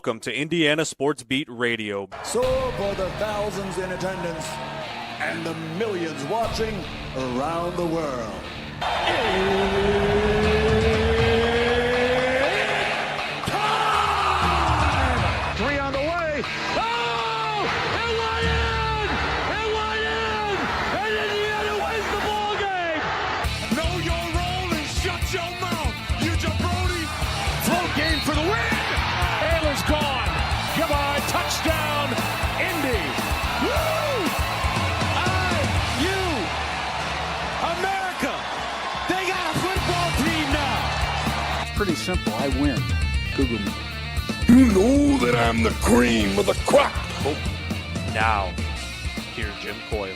Welcome to Indiana Sports Beat Radio. So for the thousands in attendance and the millions watching around the world. Time! 3 on the way. Oh! It went in! It went in! And Indiana wins the ball game! Know your role and shut your mouth, you jabroni! Float game for the win! Ayler's gone. Goodbye. Touchdown, Indy. Woo! IU America. They got a football team now. Pretty simple. I win. Google me. You know that I'm the cream of the crop. Oh, now, here's Jim Coyle.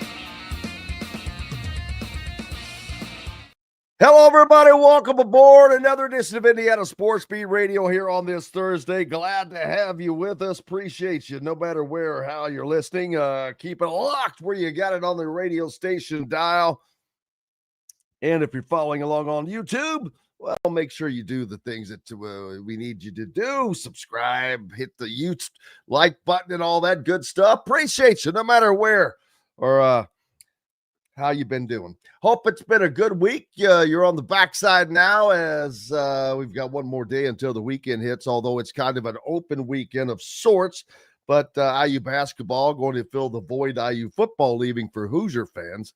Hello, everybody. Welcome aboard another edition of Indiana Sports Beat Radio here on this Thursday. Glad to have you with us. Appreciate you, no matter where or how you're listening. Keep it locked where you got it on the radio station dial. And if you're following along on YouTube, well, make sure you do the things that we need you to do. Subscribe, hit the YouTube like button and all that good stuff. Appreciate you, no matter where or how you been doing. Hope it's been a good week. You're on the backside now as we've got one more day until the weekend hits, although it's kind of an open weekend of sorts. But IU basketball going to fill the void IU football leaving for Hoosier fans.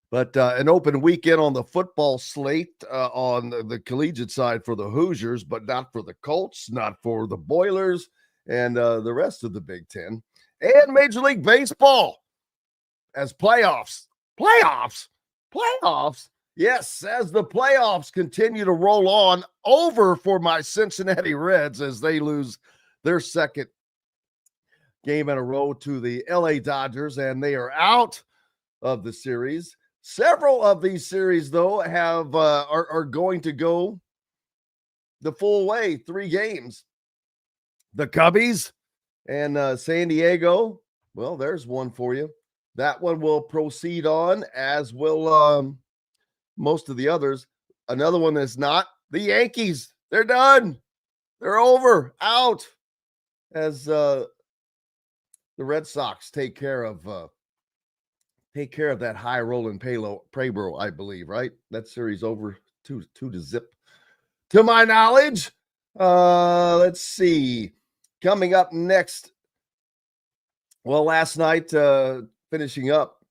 But an open weekend on the football slate on the collegiate side for the Hoosiers, but not for the Colts, not for the Boilers, and the rest of the Big Ten. And Major League Baseball as playoffs. Yes, as the playoffs continue to roll on over for my Cincinnati Reds as they lose their second game in a row to the LA Dodgers, and they are out of the series. Several of these series, though, have are going to go the full way, 3 games. The Cubbies and San Diego, well, there's one for you. That one will proceed on, as will most of the others. Another one that's not, the Yankees. They're done. They're over, out, as the Red Sox take care of that high rolling Pabro, I believe, right? That series over 2-0, to my knowledge. Let's see. Coming up next. Well, last night, finishing up,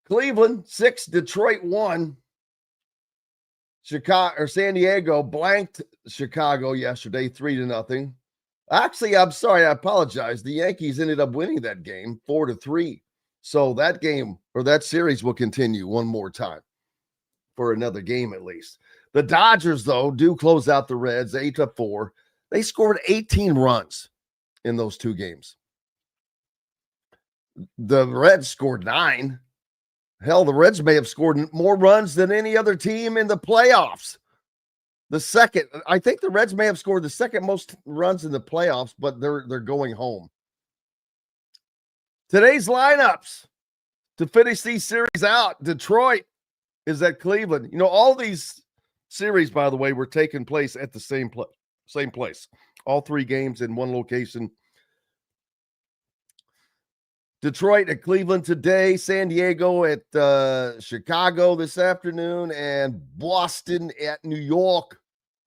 Cleveland 6, Detroit 1. San Diego blanked Chicago yesterday 3-0. Actually, I'm sorry, I apologize. The Yankees ended up winning that game 4-3. So that game or that series will continue one more time for another game at least. The Dodgers, though, do close out the Reds 8-4. They scored 18 runs in those 2 games. The Reds scored 9. Hell, the Reds may have scored more runs than any other team in the playoffs. I think the Reds may have scored the second most runs in the playoffs, but they're going home. Today's lineups to finish these series out. Detroit is at Cleveland. You know, all these series, by the way, were taking place at the same place. All 3 games in one location. Detroit at Cleveland today, San Diego at Chicago this afternoon, and Boston at New York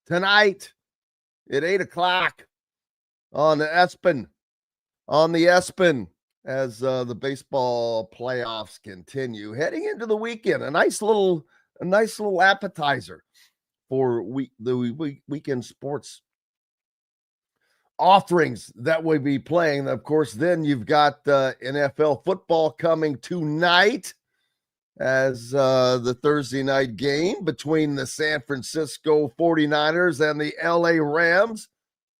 tonight at 8 o'clock on the ESPN. As the baseball playoffs continue, heading into the weekend, a nice little appetizer for the weekend sports offerings that we'll be playing. Of course, then you've got NFL football coming tonight as the Thursday night game between the San Francisco 49ers and the LA Rams.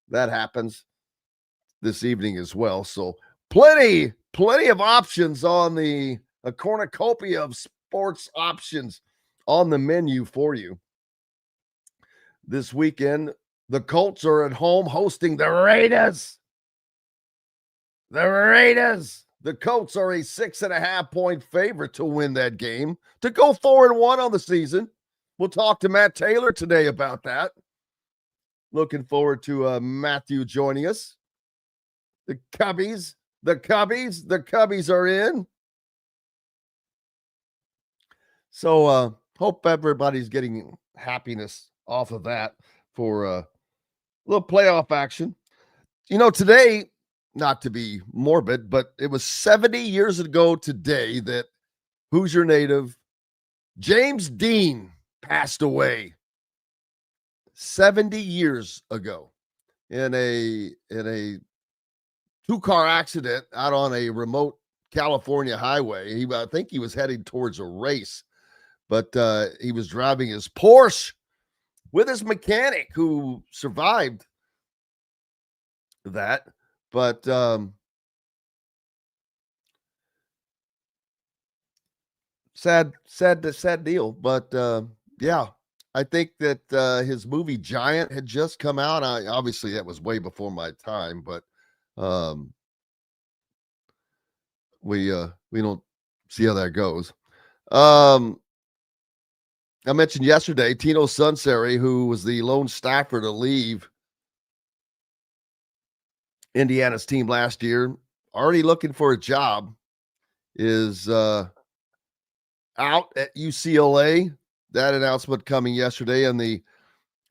That happens this evening as well. So plenty of options on a cornucopia of sports options on the menu for you this weekend. The Colts are at home hosting the Raiders. The Colts are a 6.5-point favorite to win that game, to go 4-1 on the season. We'll talk to Matt Taylor today about that. Looking forward to Matthew joining us. The Cubbies are in. So hope everybody's getting happiness off of that for a little playoff action. You know, today, not to be morbid, but it was 70 years ago today that Hoosier native James Dean passed away. 70 years ago in a two-car accident out on a remote California highway. I think he was heading towards a race, but he was driving his Porsche with his mechanic who survived that. But sad deal. But yeah, I think that his movie Giant had just come out. Obviously that was way before my time, but we don't see how that goes. I mentioned yesterday Tino Sunseri, who was the lone staffer to leave Indiana's team last year, already looking for a job, is out at UCLA. That announcement coming yesterday, and the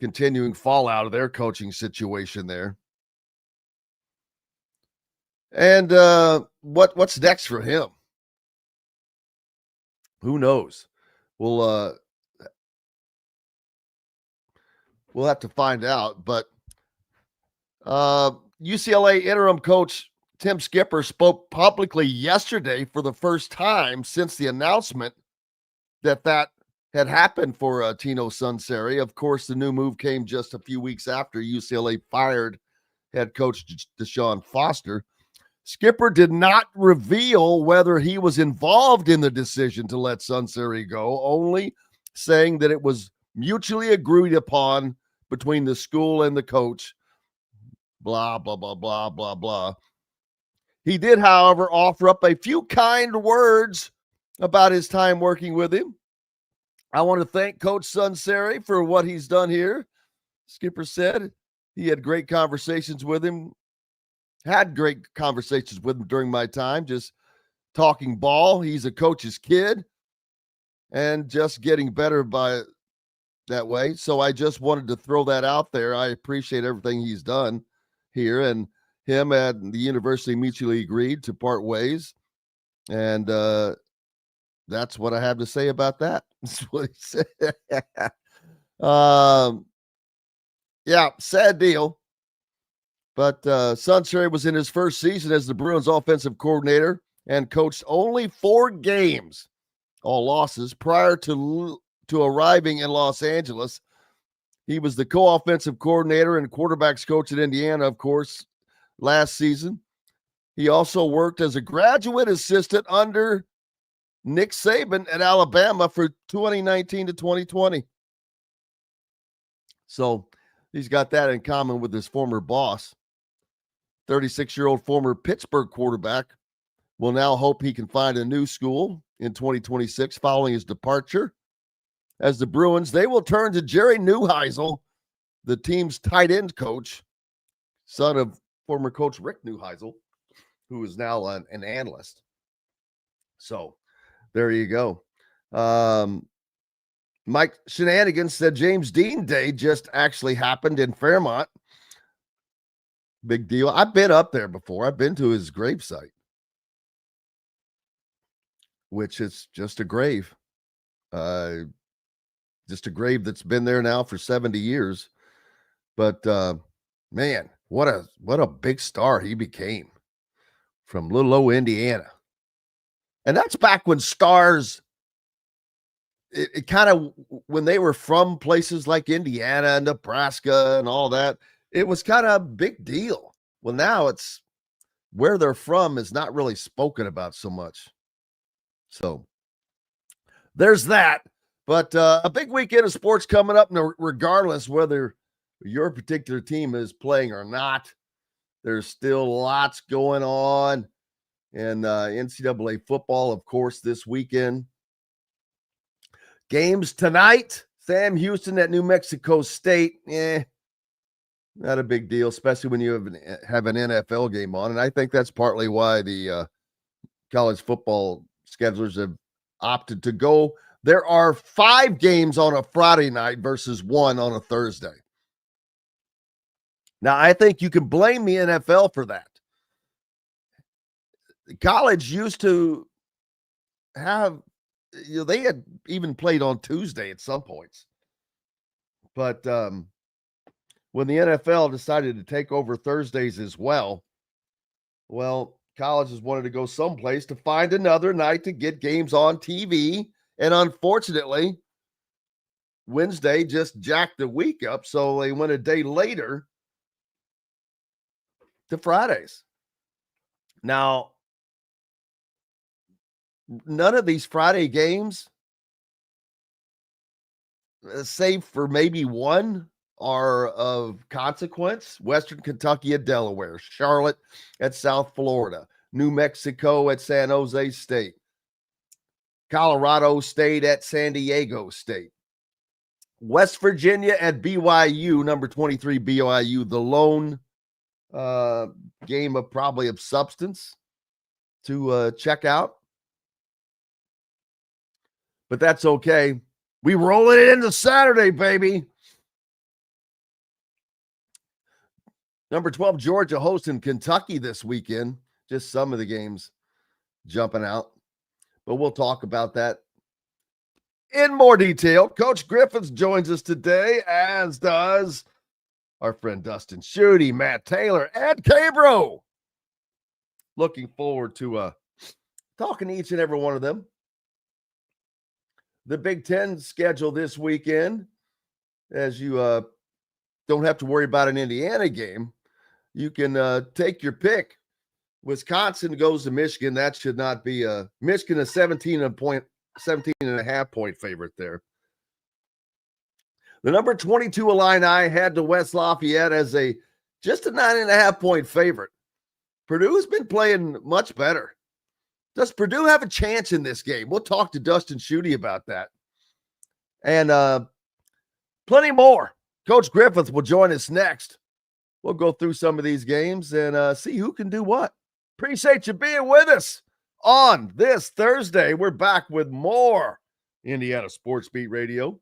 continuing fallout of their coaching situation there. And what's next for him? Who knows? We'll have to find out. But UCLA interim coach Tim Skipper spoke publicly yesterday for the first time since the announcement that had happened for Tino Sunseri. Of course, the new move came just a few weeks after UCLA fired head coach Deshaun Foster. Skipper did not reveal whether he was involved in the decision to let Sunseri go, only saying that it was mutually agreed upon between the school and the coach. Blah, blah, blah, blah, blah, blah. He did, however, offer up a few kind words about his time working with him. I want to thank Coach Sunseri for what he's done here. Skipper said he had great conversations with him. Had great conversations with him during my time, just talking ball. He's a coach's kid and just getting better by that way. So I just wanted to throw that out there. I appreciate everything he's done here, and him and the university mutually agreed to part ways. And that's what I have to say about that. That's what he said. Yeah, sad deal. But Sunseri was in his first season as the Bruins offensive coordinator and coached only 4 games, all losses, prior to arriving in Los Angeles. He was the co-offensive coordinator and quarterbacks coach at Indiana, of course, last season. He also worked as a graduate assistant under Nick Saban at Alabama for 2019 to 2020. So he's got that in common with his former boss. 36-year-old former Pittsburgh quarterback will now hope he can find a new school in 2026 following his departure. As the Bruins, they will turn to Jerry Neuheisel, the team's tight end coach, son of former coach Rick Neuheisel, who is now an analyst. So there you go. Mike Shenanigans said James Dean Day just actually happened in Fairmont. Big deal. I've been up there before. I've been to his gravesite, which is just a grave. Just a grave that's been there now for 70 years. But man, what a big star he became from little old Indiana. And that's back when stars, it kind of, when they were from places like Indiana and Nebraska and all that, it was kind of a big deal. Well, now it's where they're from is not really spoken about so much. So there's that. But a big weekend of sports coming up, regardless whether your particular team is playing or not. There's still lots going on. And NCAA football, of course, this weekend. Games tonight. Sam Houston at New Mexico State. Not a big deal, especially when you have an NFL game on. And I think that's partly why the college football schedulers have opted to go. There are 5 games on a Friday night versus 1 on a Thursday. Now, I think you can blame the NFL for that. College used to have, they had even played on Tuesday at some points. But when the NFL decided to take over Thursdays as well, colleges wanted to go someplace to find another night to get games on TV. And unfortunately, Wednesday just jacked the week up, so they went a day later to Fridays. Now, none of these Friday games, save for maybe one, are of consequence. Western Kentucky at Delaware, Charlotte at South Florida, New Mexico at San Jose State, Colorado State at San Diego State, West Virginia at BYU, number 23 BYU, the lone game of probably of substance to check out. But that's okay. We rolling it into Saturday, baby. Number 12, Georgia hosting Kentucky this weekend. Just some of the games jumping out. But we'll talk about that in more detail. Coach Griffith joins us today, as does our friend Dustin, Schutte, Matt Taylor, and Cabro. Looking forward to talking to each and every one of them. The Big Ten schedule this weekend, as you don't have to worry about an Indiana game. You can take your pick. Wisconsin goes to Michigan. That should not be Michigan a 17.5 point favorite there. The number 22 Illini head to West Lafayette as just a 9.5 point favorite. Purdue's been playing much better. Does Purdue have a chance in this game? We'll talk to Dustin Schutte about that. And plenty more. Coach Griffith will join us next. We'll go through some of these games and see who can do what. Appreciate you being with us on this Thursday. We're back with more Indiana Sports Beat Radio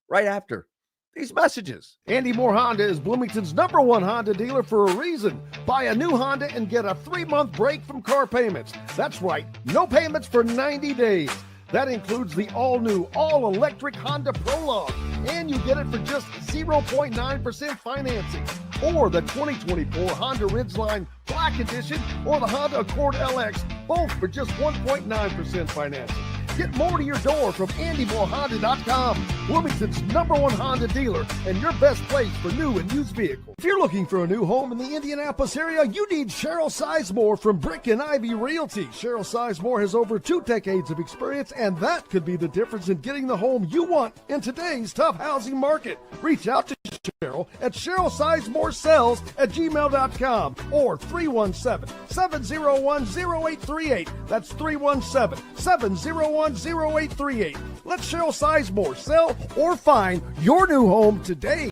right after these messages. Andy Moore Honda is Bloomington's #1 Honda dealer for a reason. Buy a new Honda and get a 3-month break from car payments. That's right, no payments for 90 days. That includes the all-new, all-electric Honda Prologue, and you get it for just 0.9% financing. Or the 2024 Honda Ridgeline Black Edition or the Honda Accord LX, both for just 1.9% financing. Get more to your door from AndyMooreHonda.com, Bloomington's #1 Honda dealer and your best place for new and used vehicles. If you're looking for a new home in the Indianapolis area, you need Cheryl Sizemore from Brick and Ivy Realty. Cheryl Sizemore has over 2 decades of experience, and that could be the difference in getting the home you want in today's tough housing market. Reach out to Cheryl at CherylSizemooreSells@gmail.com or 317-701-0838. That's 317-701-0838. Let Cheryl Sizemore sell or find your new home today.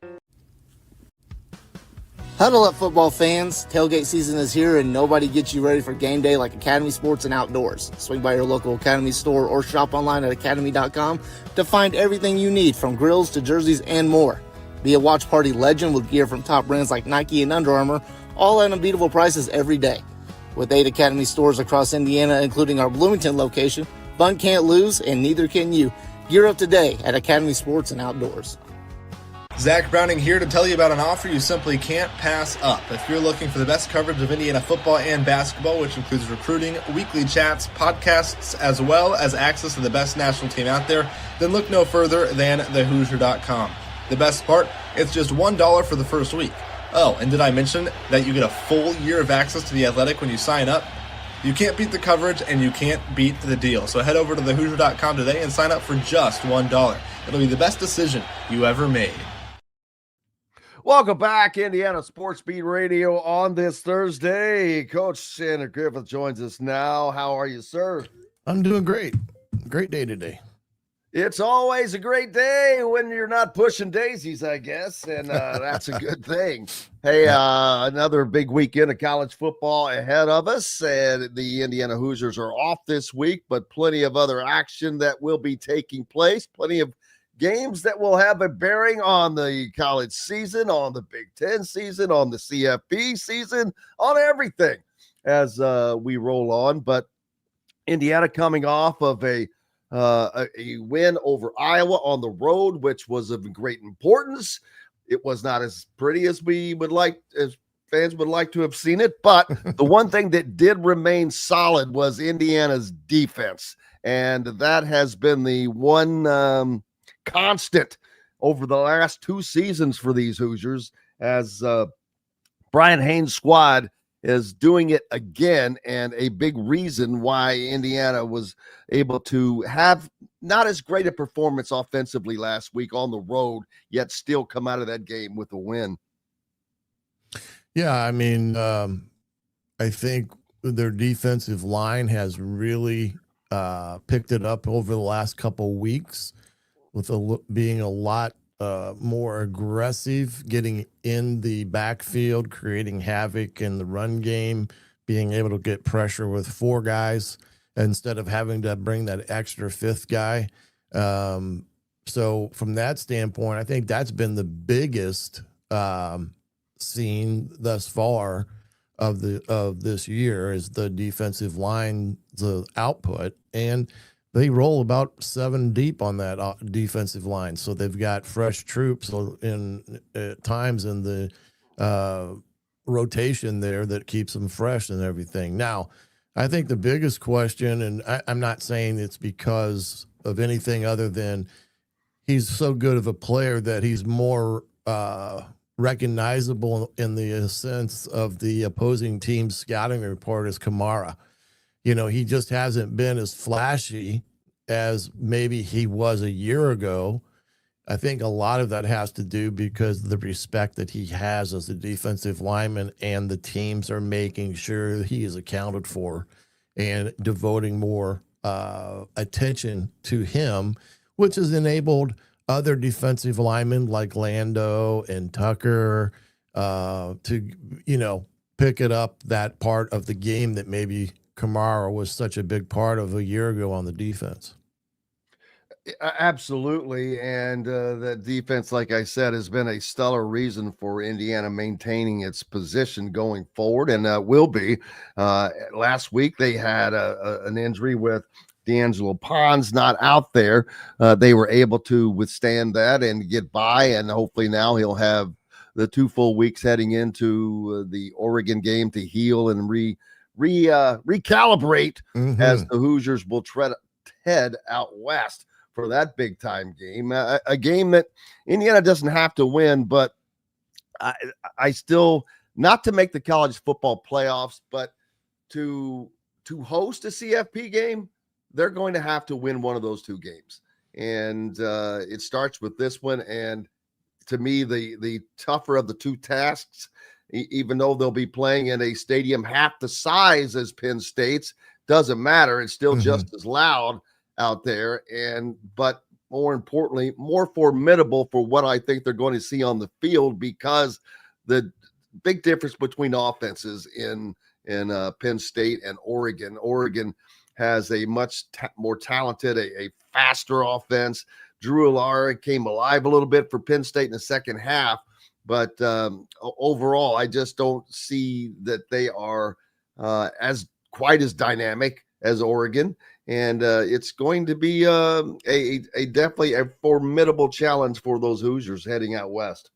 Huddle up, football fans. Tailgate season is here, and nobody gets you ready for game day like Academy Sports and Outdoors. Swing by your local Academy store or shop online at academy.com to find everything you need, from grills to jerseys and more. Be a watch party legend with gear from top brands like Nike and Under Armour, all at unbeatable prices every day. With 8 Academy stores across Indiana, including our Bloomington location, fun can't lose, and neither can you. Gear up today at Academy Sports and Outdoors. Zach Browning here to tell you about an offer you simply can't pass up. If you're looking for the best coverage of Indiana football and basketball, which includes recruiting, weekly chats, podcasts, as well as access to the best national team out there, then look no further than thehoosier.com. The best part, it's just $1 for the first week. Oh, and did I mention that you get a full year of access to The Athletic when you sign up? You can't beat the coverage, and you can't beat the deal. So head over to thehoosier.com today and sign up for just $1. It'll be the best decision you ever made. Welcome back, Indiana Sports Beat Radio on this Thursday. Coach Shannon Griffith joins us now. How are you, sir? I'm doing great. Great day today. It's always a great day when you're not pushing daisies, I guess, and that's a good thing. Hey, another big weekend of college football ahead of us, and the Indiana Hoosiers are off this week, but plenty of other action that will be taking place, plenty of games that will have a bearing on the college season, on the Big Ten season, on the CFP season, on everything as we roll on. But Indiana coming off of a win over Iowa on the road, which was of great importance. It was not as pretty as we would like, as fans would like to have seen it, but the one thing that did remain solid was Indiana's defense, and that has been the one constant over the last two seasons for these Hoosiers, as Brian Haynes' squad is doing it again, and a big reason why Indiana was able to have not as great a performance offensively last week on the road, yet still come out of that game with a win. Yeah, I mean, I think their defensive line has really picked it up over the last couple weeks with being a lot more aggressive, getting in the backfield, creating havoc in the run game, being able to get pressure with four guys instead of having to bring that extra fifth guy. So from that standpoint, I think that's been the biggest scene thus far of this year is the defensive line, the output, and they roll about 7 deep on that defensive line. So they've got fresh troops at times in the rotation there that keeps them fresh and everything. Now, I think the biggest question, and I'm not saying it's because of anything other than he's so good of a player that he's more recognizable in the sense of the opposing team's scouting report as Kamara. You know, he just hasn't been as flashy as maybe he was a year ago. I think a lot of that has to do because of the respect that he has as a defensive lineman, and the teams are making sure he is accounted for and devoting more attention to him, which has enabled other defensive linemen like Lando and Tucker to, pick it up that part of the game that maybe Kamara was such a big part of a year ago on the defense. Absolutely. And the defense, like I said, has been a stellar reason for Indiana maintaining its position going forward, and will be. Last week, they had an injury with D'Angelo Pons not out there. They were able to withstand that and get by, and hopefully now he'll have the 2 full weeks heading into the Oregon game to heal and recalibrate as the Hoosiers will head out west for that big time game, a game that Indiana doesn't have to win, but I still, not to make the college football playoffs, but to host a CFP game, they're going to have to win one of those 2 games. And it starts with this one. And to me, the tougher of the 2 tasks, even though they'll be playing in a stadium half the size as Penn State's, doesn't matter. It's still just as loud out there, but more importantly, more formidable for what I think they're going to see on the field, because the big difference between offenses in Penn State and Oregon. Oregon has a much more talented, a faster offense. Drew Alara came alive a little bit for Penn State in the second half, but overall, I just don't see that they are as quite as dynamic as Oregon. And it's going to be a definitely a formidable challenge for those Hoosiers heading out west.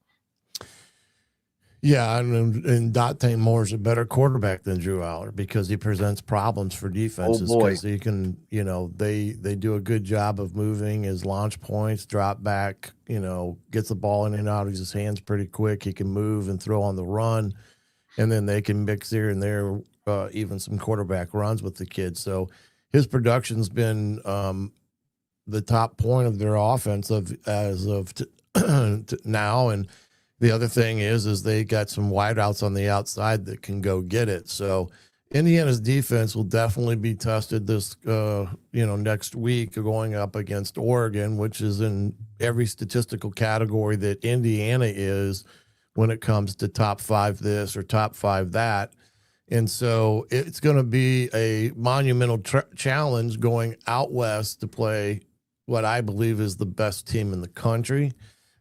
Yeah, and Dante Moore's a better quarterback than Drew Aller because he presents problems for defenses. Because he can, they do a good job of moving his launch points, drop back, gets the ball in and out of his hands pretty quick. He can move and throw on the run, and then they can mix here and there, even some quarterback runs with the kids. So his production's been the top point of their offense as of now. And the other thing is they got some wideouts on the outside that can go get it. So Indiana's defense will definitely be tested this, next week going up against Oregon, which is in every statistical category that Indiana is when it comes to top 5 this or top 5 that. And so it's going to be a monumental challenge going out west to play what I believe is the best team in the country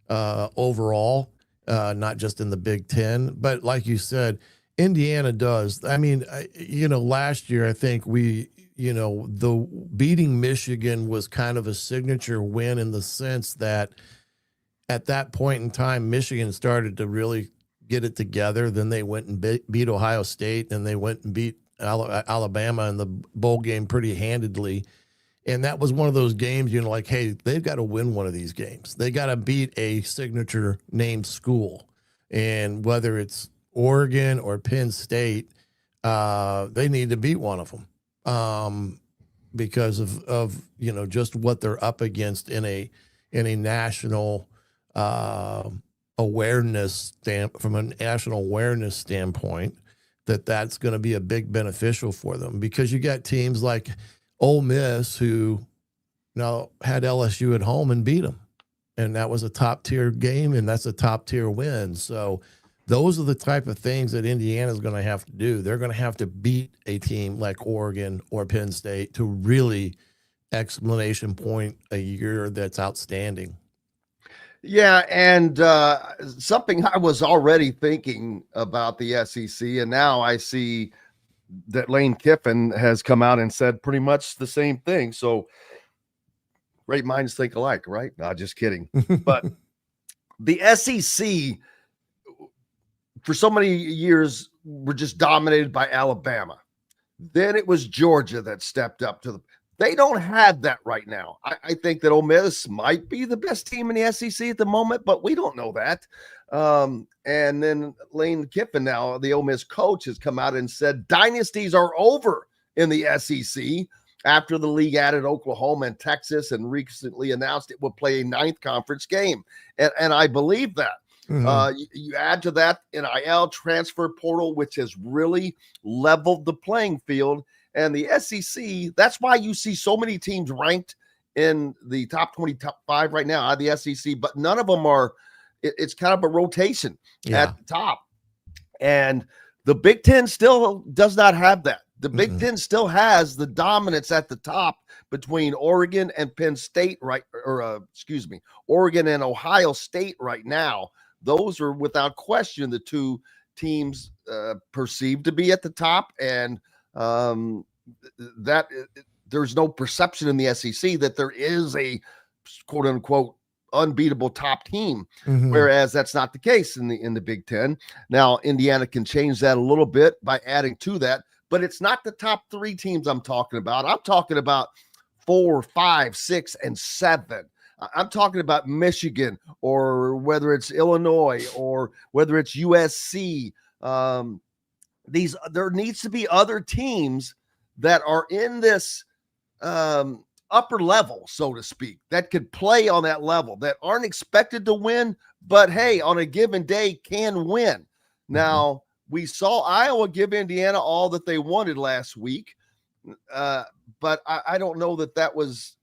overall, not just in the Big Ten. But like you said, Indiana does. I mean, last year I think the beating Michigan was kind of a signature win in the sense that at that point in time, Michigan started to really get it together. Then they went and beat Ohio State, and they went and beat Alabama in the bowl game pretty handedly. And that was one of those games, hey, they've got to win one of these games. They got to beat a signature named school. And whether it's Oregon or Penn State, they need to beat one of them because of just what they're up against in a national awareness from a national awareness standpoint. That's going to be a big beneficial for them because you got teams like Ole Miss who now had LSU at home and beat them, and that was a top tier game, and that's a top tier win. So those are the type of things that Indiana is going to have to do. They're going to have to beat a team like Oregon or Penn State to really exclamation point a year that's outstanding. Yeah, and something I was already thinking about the SEC, and now I see that Lane Kiffin has come out and said pretty much the same thing. So great minds think alike, right? No, just kidding. But the SEC for so many years were just dominated by Alabama. Then it was Georgia that stepped up to they don't have that right now. I think that Ole Miss might be the best team in the SEC at the moment, but we don't know that. And then Lane Kiffin, now the Ole Miss coach, has come out and said dynasties are over in the SEC after the league added Oklahoma and Texas and recently announced it would play a 9th conference game. And I believe that. Mm-hmm. You add to that NIL transfer portal, which has really leveled the playing field. And the SEC, that's why you see so many teams ranked in the top 20, top 5 right now out of the SEC, but none of them are, it's kind of a rotation at the top. And the Big Ten still does not have that. The Big Ten still has the dominance at the top between Oregon and Penn State, Oregon and Ohio State right now. Those are without question the two teams perceived to be at the top, and that there's no perception in the SEC that there is a quote unquote unbeatable top team, whereas that's not the case in the Big Ten. Now Indiana can change that a little bit by adding to that, but it's not the top 3 teams I'm talking about. I'm talking about 4, 5, 6, and 7. I'm talking about Michigan, or whether it's Illinois, or whether it's USC. There needs to be other teams that are in this upper level, so to speak, that could play on that level, that aren't expected to win, but hey, on a given day can win. Now, we saw Iowa give Indiana all that they wanted last week, but I don't know that was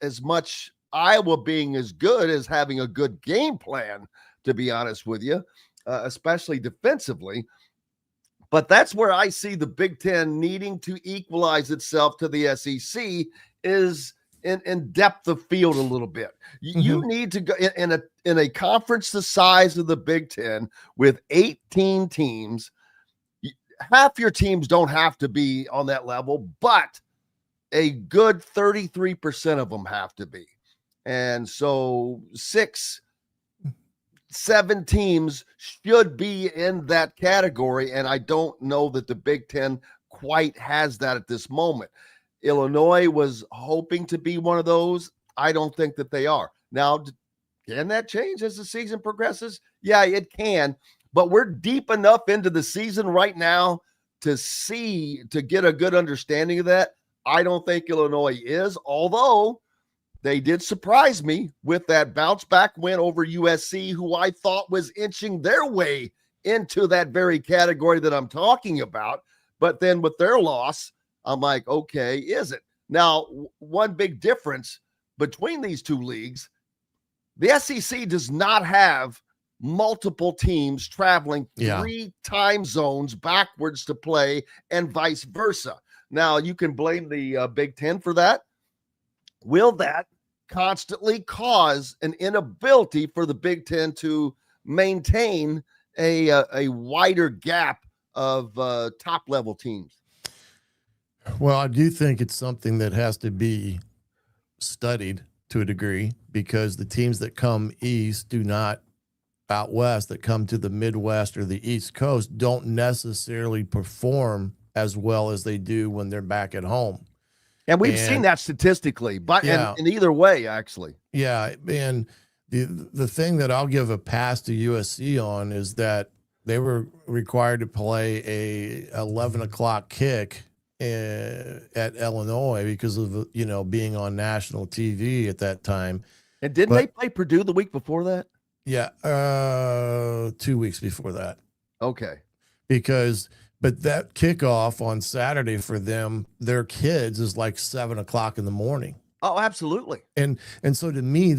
as much Iowa being as good as having a good game plan, to be honest with you, especially defensively. But that's where I see the Big Ten needing to equalize itself to the SEC is in depth of field a little bit. You need to go in a conference the size of the Big Ten with 18 teams. Half your teams don't have to be on that level, but a good 33% of them have to be. And so 6, 7 teams should be in that category, and I don't know that the Big Ten quite has that at this moment. Illinois was hoping to be one of those. I don't think that they are. Now, can that change as the season progresses? Yeah, it can, but we're deep enough into the season right now to get a good understanding of that. I don't think Illinois is, although they did surprise me with that bounce back win over USC, who I thought was inching their way into that very category that I'm talking about. But then with their loss, I'm like, okay, is it? Now, one big difference between these two leagues, the SEC does not have multiple teams traveling 3 time zones backwards to play and vice versa. Now, you can blame the Big Ten for that. Will that constantly cause an inability for the Big Ten to maintain a wider gap of top level teams? Well, I do think it's something that has to be studied to a degree, because the teams that come east do not out west, that come to the Midwest or the East Coast, don't necessarily perform as well as they do when they're back at home. And we've seen that statistically, but in either way, actually. Yeah. And the thing that I'll give a pass to USC on is that they were required to play a 11 o'clock kick at Illinois because of, being on national TV at that time. And didn't they play Purdue the week before that? Yeah. 2 weeks before that. Okay. But that kickoff on Saturday for them, their kids, is like 7 o'clock in the morning. Oh, absolutely. And so to me,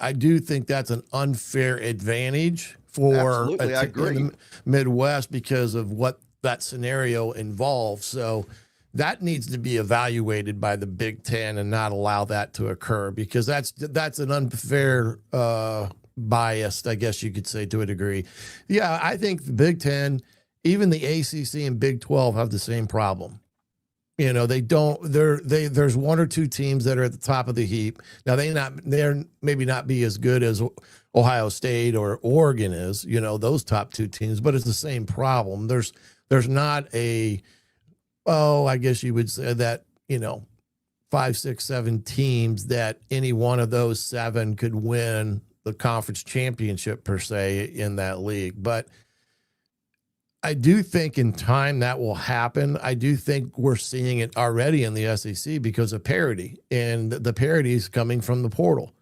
I do think that's an unfair advantage for I agree. in the Midwest because of what that scenario involves. So that needs to be evaluated by the Big Ten and not allow that to occur, because that's an unfair bias, I guess you could say, to a degree. Yeah, I think the Big Ten, even the ACC and Big 12 have the same problem. There's 1 or 2 teams that are at the top of the heap. Now they're maybe not be as good as Ohio State or Oregon is, those top 2 teams, but it's the same problem. There's not I guess you would say that, 5, 6, 7 teams that any one of those 7 could win the conference championship per se in that league. But I do think in time that will happen. I do think we're seeing it already in the SEC because of parity, and the parity is coming from the portal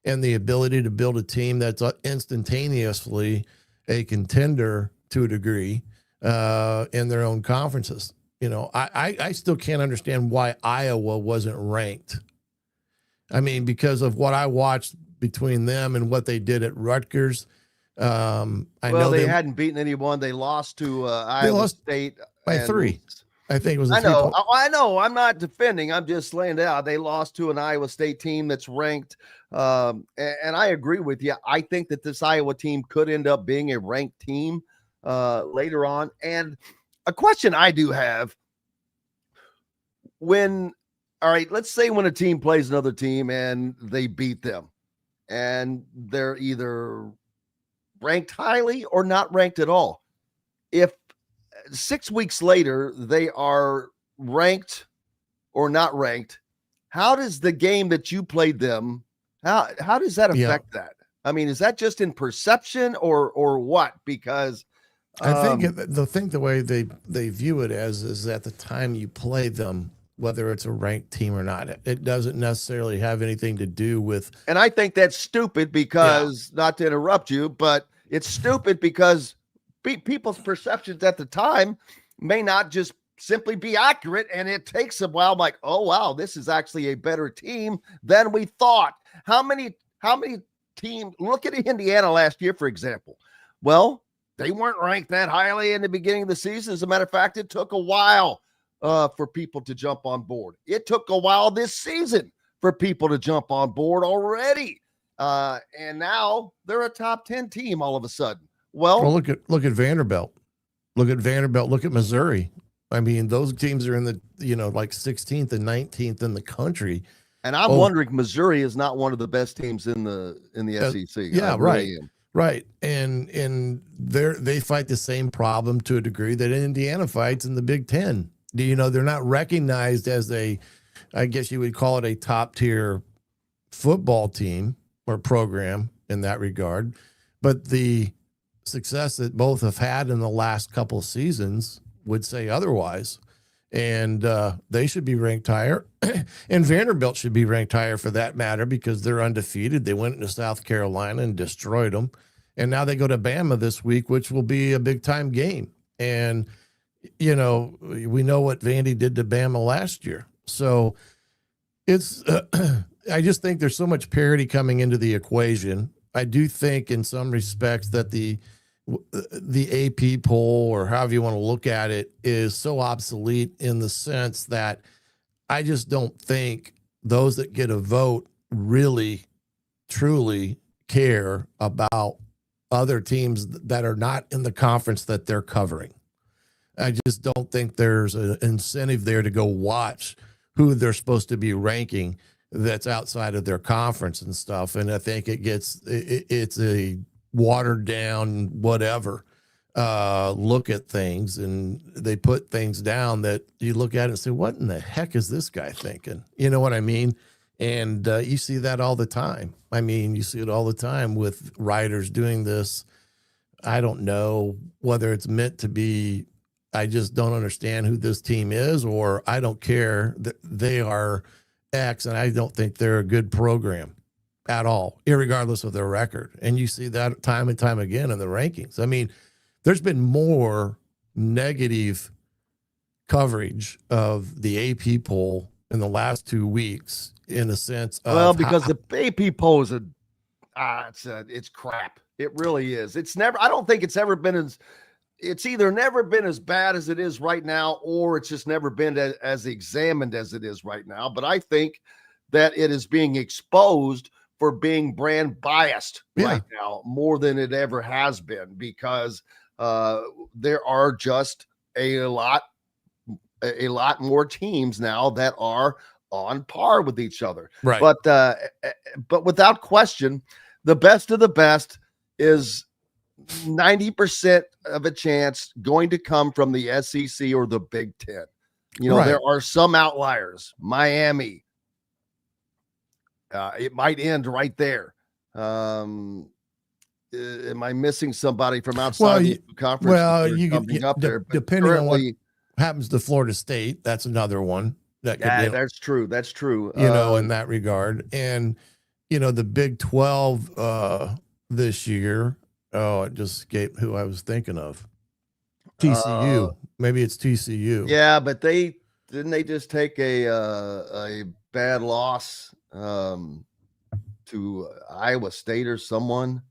and the ability to build a team that's instantaneously a contender to a degree in their own conferences. I still can't understand why Iowa wasn't ranked. I mean, because of what I watched between them and what they did at Rutgers. I know they hadn't beaten anyone. They lost to Iowa State by 3. I think it was. I know. I'm not defending. I'm just laying it out. They lost to an Iowa State team that's ranked. And I agree with you. I think that this Iowa team could end up being a ranked team later on. And a question I do have: let's say when a team plays another team and they beat them, and they're either ranked highly or not ranked at all. If 6 weeks later they are ranked or not ranked, how does the game that you played them, how does that affect that? I mean, is that just in perception or what? Because I think the way they view it is at the time you play them, whether it's a ranked team or not. It doesn't necessarily have anything to do with. And I think that's stupid because, not to interrupt you, but it's stupid because people's perceptions at the time may not just simply be accurate. And it takes a while. I'm like, oh, wow, this is actually a better team than we thought. How many teams, look at Indiana last year, for example. Well, they weren't ranked that highly in the beginning of the season. As a matter of fact, it took a while for people to jump on board. It took a while this season for people to jump on board already. And now they're a top 10 team all of a sudden. Well, look at Vanderbilt. Look at Missouri. I mean, those teams are in the, like 16th and 19th in the country. And I'm wondering, Missouri is not one of the best teams in the SEC. Yeah, right. Right. And they fight the same problem to a degree that Indiana fights in the Big Ten. They're not recognized as I guess you would call it a top tier football team or program in that regard. But the success that both have had in the last couple of seasons would say otherwise. And they should be ranked higher. And Vanderbilt should be ranked higher for that matter, because they're undefeated. They went into South Carolina and destroyed them. And now they go to Bama this week, which will be a big time game. And you know, we know what Vandy did to Bama last year. So it's, I just think there's so much parity coming into the equation. I do think in some respects that the AP poll, or however you want to look at it, is so obsolete in the sense that I just don't think those that get a vote really, truly care about other teams that are not in the conference that they're covering. I just don't think there's an incentive there to go watch who they're supposed to be ranking that's outside of their conference and stuff. And I think it's a watered down whatever look at things, and they put things down that you look at it and say, what in the heck is this guy thinking? You know what I mean? And you see that all the time. I mean, you see it all the time with writers doing this. I don't know whether it's meant to be, I just don't understand who this team is, or I don't care that they are X, and I don't think they're a good program at all, irregardless of their record. And you see that time and time again in the rankings. I mean, there's been more negative coverage of the AP poll in the last 2 weeks, in a sense of, well, because the AP poll is it's crap. It really is. I don't think it's ever been it's either never been as bad as it is right now, or it's just never been as examined as it is right now. But I think that it is being exposed for being brand biased right now more than it ever has been, because there are just a lot more teams now that are on par with each other. Right. But without question, the best of the best is 90% of a chance going to come from the SEC or the Big Ten. You know, there are some outliers. Miami, it might end right there. Am I missing somebody from outside the conference? Well, you can up there, depending on what happens to Florida State. That's another one that could that's true. That's true. You know, in that regard. And, you know, the Big 12 this year, it just escaped who I was thinking of. TCU. Maybe it's TCU. Yeah, but they just take a bad loss to Iowa State or someone.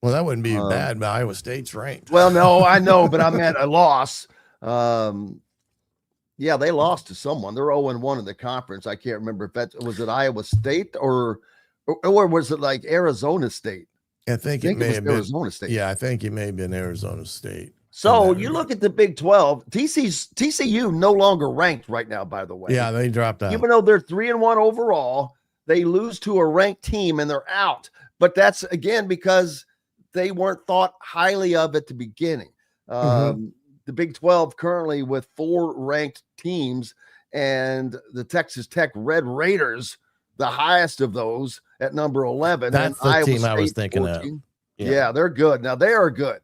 Well, that wouldn't be bad, but Iowa State's ranked. Well, no, I know, but I meant a loss. Yeah, they lost to someone. They're 0-1 in the conference. I can't remember if was it Iowa State or was it like Arizona State? I think it may have been Arizona State. Yeah, I think it may have been Arizona State. So you look at the Big 12. TCU no longer ranked right now, by the way. Yeah, they dropped out. Even though they're 3-1 overall, they lose to a ranked team and they're out. But that's, again, because they weren't thought highly of at the beginning. The Big 12 currently with 4 ranked teams, and the Texas Tech Red Raiders, the highest of those, at number 11. That's the Iowa team State, I was thinking 14. of. Yeah, they're good. Now, they are good.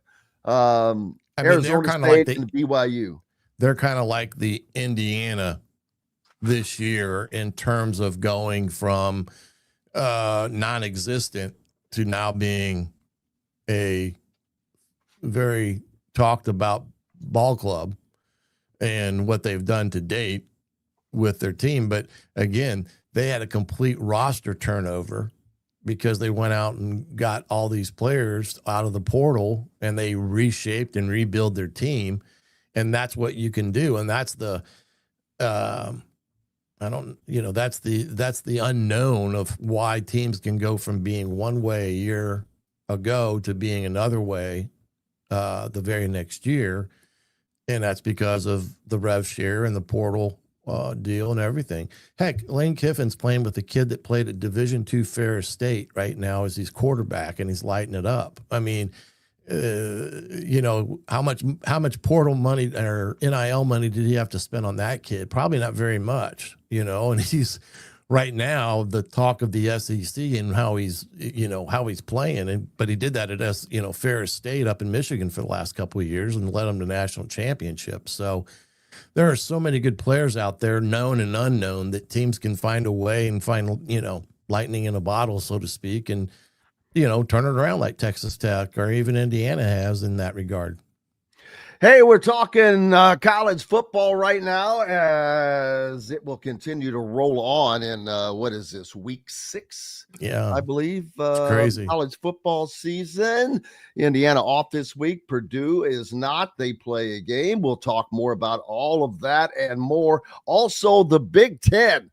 Arizona State and BYU. They're kind of like the Indiana this year in terms of going from non-existent to now being a very talked about ball club and what they've done to date with their team. But again, they had a complete roster turnover because they went out and got all these players out of the portal and they reshaped and rebuild their team. And that's what you can do. And that's the, that's the unknown of why teams can go from being one way a year ago to being another way the very next year. And that's because of the rev share and the portal deal and everything. Heck, Lane Kiffin's playing with a kid that played at Division II Ferris State right now as his quarterback, and he's lighting it up. I mean, how much portal money or NIL money did he have to spend on that kid? Probably not very much, and he's right now the talk of the SEC and how he's playing. But he did that at Ferris State up in Michigan for the last couple of years and led them to national championships. So there are so many good players out there, known and unknown, that teams can find a way and find, lightning in a bottle, so to speak, and, turn it around like Texas Tech or even Indiana has in that regard. Hey, we're talking college football right now as it will continue to roll on in what is this, week 6? Yeah, I believe. it's crazy. College football season. Indiana off this week. Purdue is not. They play a game. We'll talk more about all of that and more. Also, the Big Ten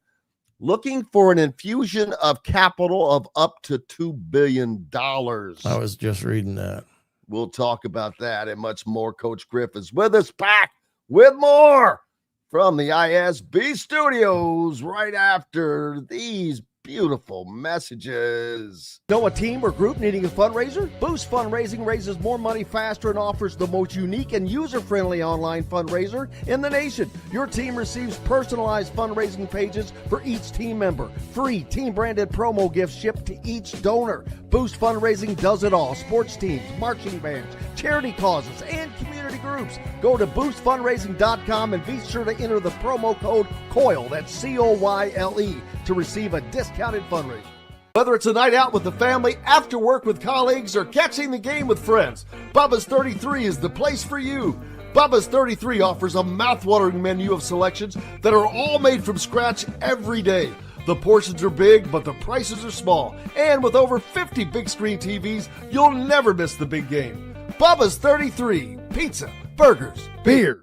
looking for an infusion of capital of up to $2 billion. I was just reading that. We'll talk about that and much more. Coach Griffith is with us, back with more from the ISB studios right after these beautiful messages. Know a team or group needing a fundraiser? Boost Fundraising raises more money faster and offers the most unique and user-friendly online fundraiser in the nation. Your team receives personalized fundraising pages for each team member. Free team-branded promo gifts shipped to each donor. Boost Fundraising does it all. Sports teams, marching bands, charity causes, and community groups. Go to boostfundraising.com and be sure to enter the promo code COYLE, that's COYLE, to receive a discounted fundraiser. Whether it's a night out with the family, after work with colleagues, or catching the game with friends, Bubba's 33 is the place for you. Bubba's 33 offers a mouthwatering menu of selections that are all made from scratch every day. The portions are big, but the prices are small. And with over 50 big screen TVs, you'll never miss the big game. Bubba's 33, pizza, burgers, beer.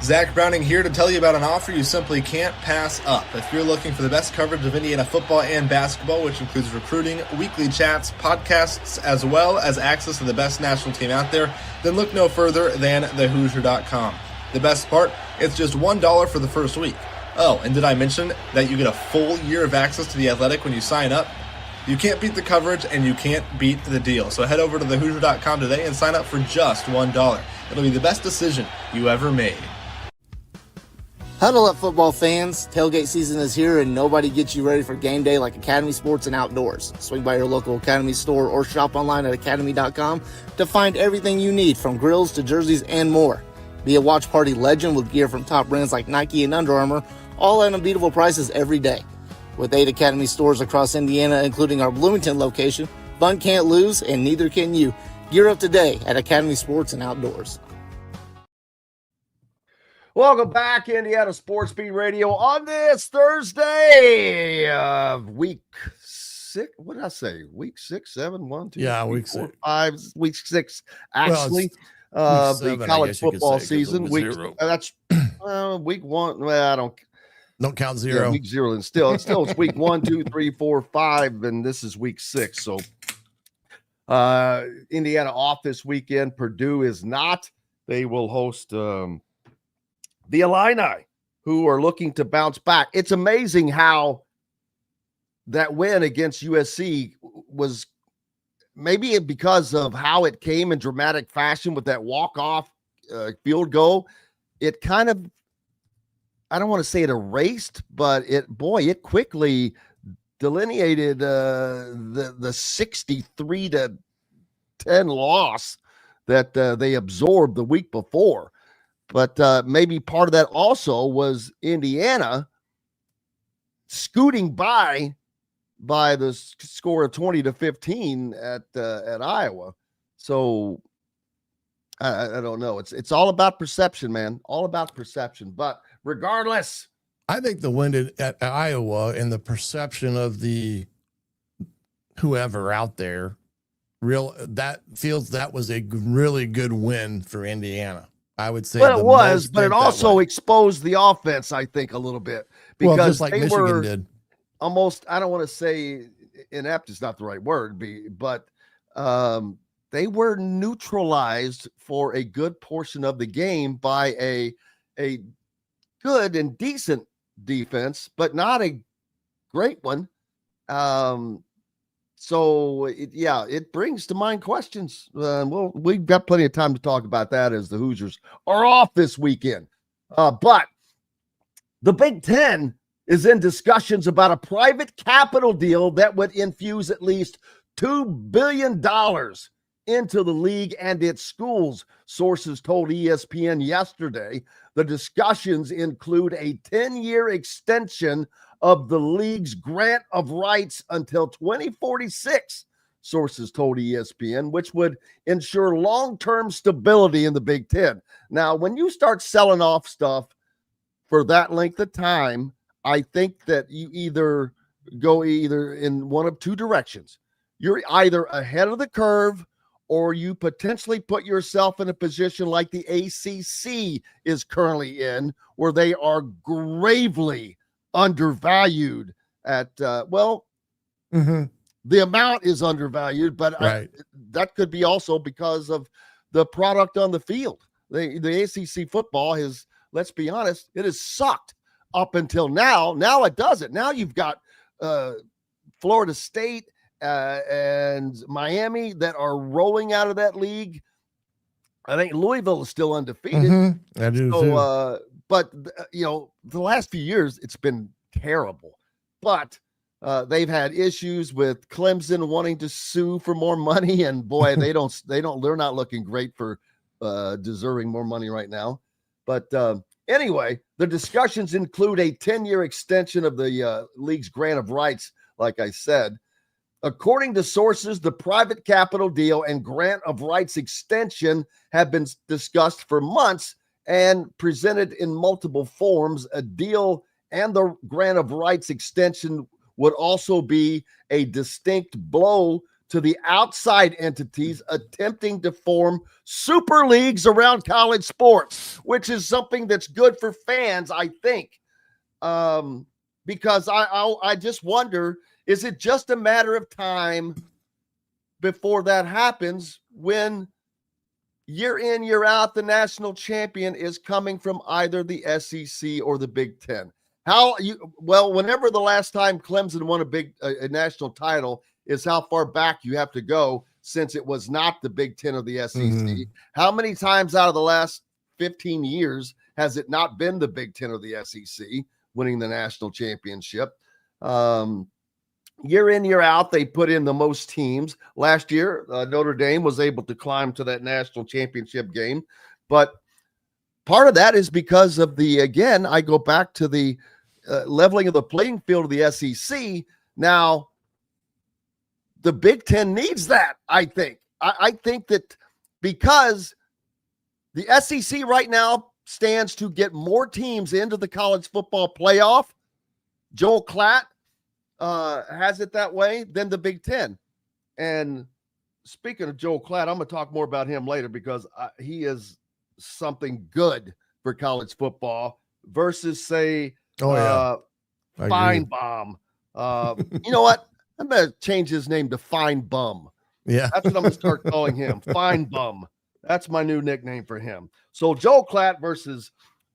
Zach Browning here to tell you about an offer you simply can't pass up. If you're looking for the best coverage of Indiana football and basketball, which includes recruiting, weekly chats, podcasts, as well as access to the best national team out there, then look no further than thehoosier.com. The best part, it's just $1 for the first week. Oh, and did I mention that you get a full year of access to The Athletic when you sign up? You can't beat the coverage and you can't beat the deal. So head over to thehoosier.com today and sign up for just $1. It'll be the best decision you ever made. Huddle up, football fans. Tailgate season is here, and nobody gets you ready for game day like Academy Sports and Outdoors. Swing by your local Academy store or shop online at academy.com to find everything you need, from grills to jerseys and more. Be a watch party legend with gear from top brands like Nike and Under Armour, all at unbeatable prices every day. With 8 Academy stores across Indiana, including our Bloomington location, fun can't lose, and neither can you. Gear up today at Academy Sports and Outdoors. Welcome back, Indiana Sports Beat Radio, on this Thursday of week 6. What did I say? Week 6, 7, 1, 2, Yeah, 3, week 4, 6. 5, week 6, actually. Well, The 7, college football season. Week, zero. Week 1. Well, I Don't count zero. Yeah, week 0, and still it's week 1, 2, 3, 4, 5, and this is week 6. So Indiana off this weekend. Purdue is not. They will host the Illini, who are looking to bounce back. It's amazing how that win against USC was, maybe because of how it came in dramatic fashion with that walk-off field goal. It kind of, I don't want to say it erased, but it quickly delineated the 63-10 loss that they absorbed the week before. But maybe part of that also was Indiana scooting by the score of 20-15 at Iowa. So I don't know. It's all about perception, man. All about perception. But regardless, I think the win at Iowa and the perception of the whoever out there, that was a really good win for Indiana. I would say. Well, it was, but it also exposed the offense, I think, a little bit, because just like they Michigan were did. Almost, I don't want to say inept is not the right word, but they were neutralized for a good portion of the game by a good and decent defense, but not a great one. So it brings to mind questions. Well, we've got plenty of time to talk about that as the Hoosiers are off this weekend. But the Big Ten is in discussions about a private capital deal that would infuse at least $2 billion into the league and its schools, sources told ESPN yesterday. The discussions include a 10-year extension of the league's grant of rights until 2046, sources told ESPN, which would ensure long-term stability in the Big Ten. Now, when you start selling off stuff for that length of time, I think that you either go in one of two directions. You're either ahead of the curve, or you potentially put yourself in a position like the ACC is currently in, where they are gravely undervalued at, the amount is undervalued, but that could be also because of the product on the field. The ACC football has, let's be honest, it has sucked up until now. Now it doesn't. Now you've got Florida State and Miami that are rolling out of that league. I think Louisville is still undefeated. I do too. But the last few years it's been terrible. But they've had issues with Clemson wanting to sue for more money, and boy, they're not looking great for deserving more money right now. But anyway, the discussions include a 10-year extension of the league's grant of rights, like I said. According to sources, the private capital deal and grant of rights extension have been discussed for months and presented in multiple forms. A deal and the grant of rights extension would also be a distinct blow to the outside entities attempting to form super leagues around college sports, which is something that's good for fans, I think. Because I just wonder, is it just a matter of time before that happens when year in, year out, the national champion is coming from either the SEC or the Big Ten? Whenever the last time Clemson won a national title is how far back you have to go, since it was not the Big Ten or the SEC. How many times out of the last 15 years has it not been the Big Ten or the SEC winning the national championship? Year in, year out, they put in the most teams. Last year, Notre Dame was able to climb to that national championship game. But part of that is because of I go back to the leveling of the playing field of the SEC. Now, the Big Ten needs that, I think. I think that because the SEC right now stands to get more teams into the college football playoff, Joel Klatt has it that way, than the Big Ten. And speaking of Joel Klatt, I'm going to talk more about him later because he is something good for college football versus, say, Feinbaum. You know what? I'm going to change his name to Fine Bum. Yeah. That's what I'm going to start calling him. Fine Bum. That's my new nickname for him. So Joel Klatt versus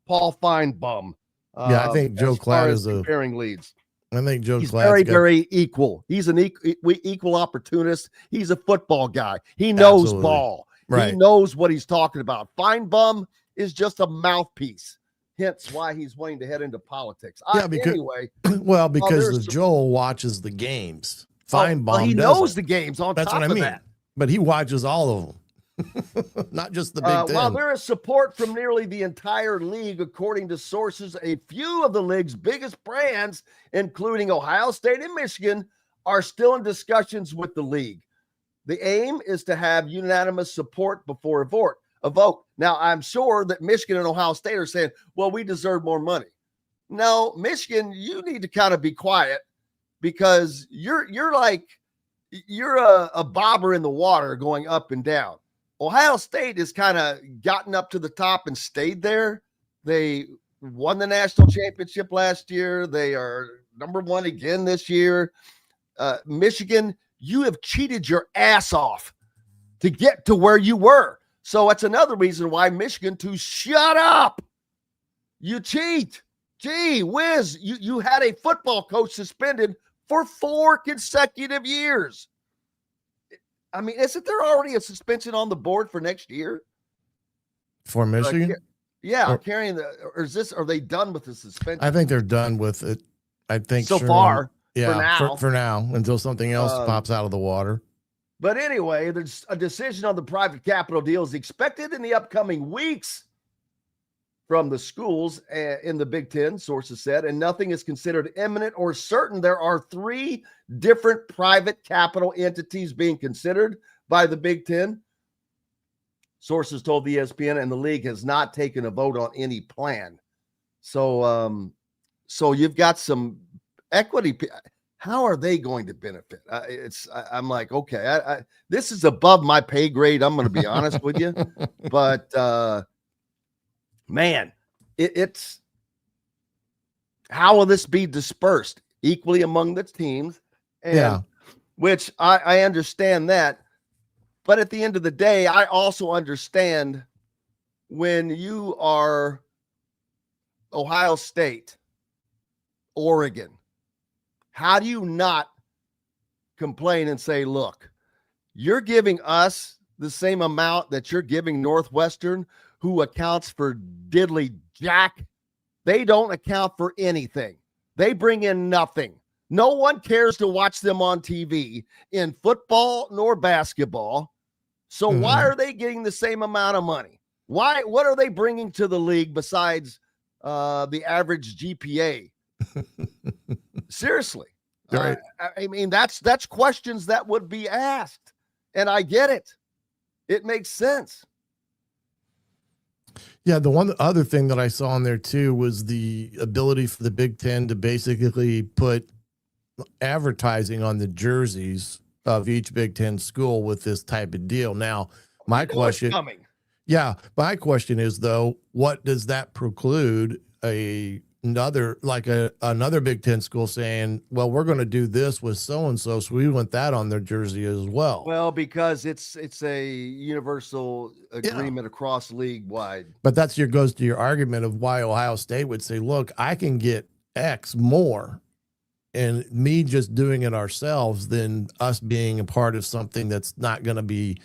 Paul Feinbaum. I think Joe Klatt is comparing leads. I think he's very equal. He's an equal opportunist. He's a football guy. He knows ball. Right. He knows what he's talking about. Feinbaum is just a mouthpiece. Hence why he's wanting to head into politics. Because Joel watches the games. Feinbaum he knows the games on That's top what I mean. of that. But he watches all of them. Not just the Big Ten. While there is support from nearly the entire league, according to sources, a few of the league's biggest brands, including Ohio State and Michigan, are still in discussions with the league. The aim is to have unanimous support before a vote. Now, I'm sure that Michigan and Ohio State are saying, well, we deserve more money. No, Michigan, you need to kind of be quiet because you're a bobber in the water going up and down. Ohio State has kind of gotten up to the top and stayed there. They won the national championship last year. They are number one again this year. Michigan, you have cheated your ass off to get to where you were. So that's another reason why Michigan to shut up. You cheat. Gee whiz, you had a football coach suspended for 4 consecutive years. I mean, isn't there already a suspension on the board for next year? For Michigan? Are they done with the suspension? I think they're done with it. I think so far. Yeah, for now, until something else pops out of the water. But anyway, there's a decision on the private capital deal is expected in the upcoming weeks. from the schools in the Big Ten, sources said, and nothing is considered imminent or certain. There are 3 different private capital entities being considered by the Big Ten. Sources told the ESPN, and the league has not taken a vote on any plan. So, so you've got some equity. How are they going to benefit? I'm like, okay, this is above my pay grade. I'm going to be honest with you, but man, it's how will this be dispersed equally among the teams? And which I understand that, but at the end of the day, I also understand when you are Ohio State, Oregon, how do you not complain and say, look, you're giving us the same amount that you're giving Northwestern, who accounts for diddly jack? They don't account for anything. They bring in nothing. No one cares to watch them on TV in football nor basketball. So why are they getting the same amount of money? Why? What are they bringing to the league besides the average GPA? Seriously. Right. I mean, that's questions that would be asked, and I get it. It makes sense. Yeah, the one other thing that I saw in there too was the ability for the Big Ten to basically put advertising on the jerseys of each Big Ten school with this type of deal. Now, my question is though, what does that preclude another Big Ten school saying, well, we're going to do this with so-and-so, so we want that on their jersey as well? Well, because it's a universal agreement across league wide. But goes to your argument of why Ohio State would say, look, I can get X more and me just doing it ourselves than us being a part of something that's not going to be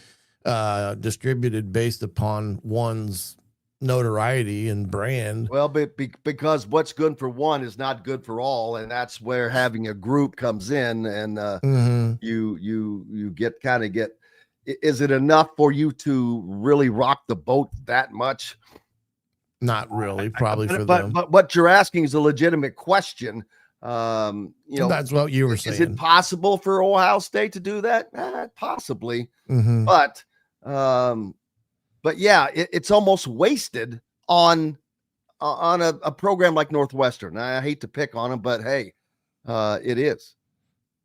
distributed based upon one's notoriety and brand. Well, because what's good for one is not good for all, and that's where having a group comes in, and you get. Is it enough for you to really rock the boat that much? Not really, probably for them. But what you're asking is a legitimate question. That's what you were saying. Is it possible for Ohio State to do that? Possibly, but yeah, it's almost wasted on a program like Northwestern. I hate to pick on them, but hey, it is.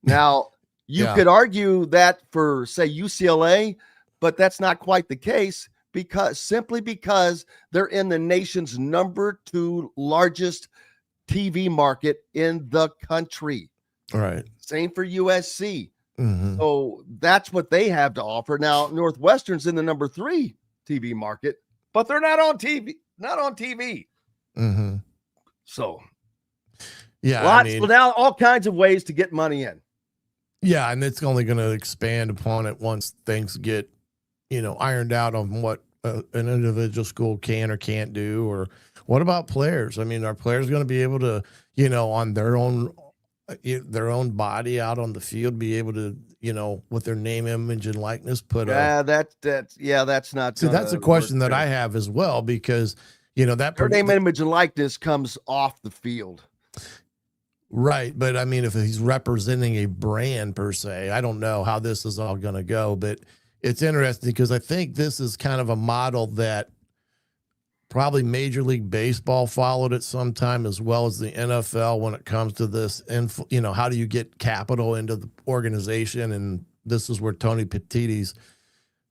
Now, you could argue that for, say, UCLA, but that's not quite the case because they're in the nation's number 2 largest TV market in the country. All right. Same for USC. So that's what they have to offer. Now, Northwestern's in the number 3 TV market, but they're not on TV. So, yeah, so now all kinds of ways to get money in. Yeah, and it's only going to expand upon it once things get, ironed out on what an individual school can or can't do. Or what about players? I mean, are players going to be able to, on their own body out on the field, be able to, with their name, image, and likeness, that's not. So that's a question that I have as well, because that their name, image, and likeness comes off the field. Right. But I mean, if he's representing a brand per se, I don't know how this is all going to go, but it's interesting because I think this is kind of a model that probably Major League Baseball followed at some time, as well as the NFL, when it comes to this. And, how do you get capital into the organization? And this is where Tony Petitti's,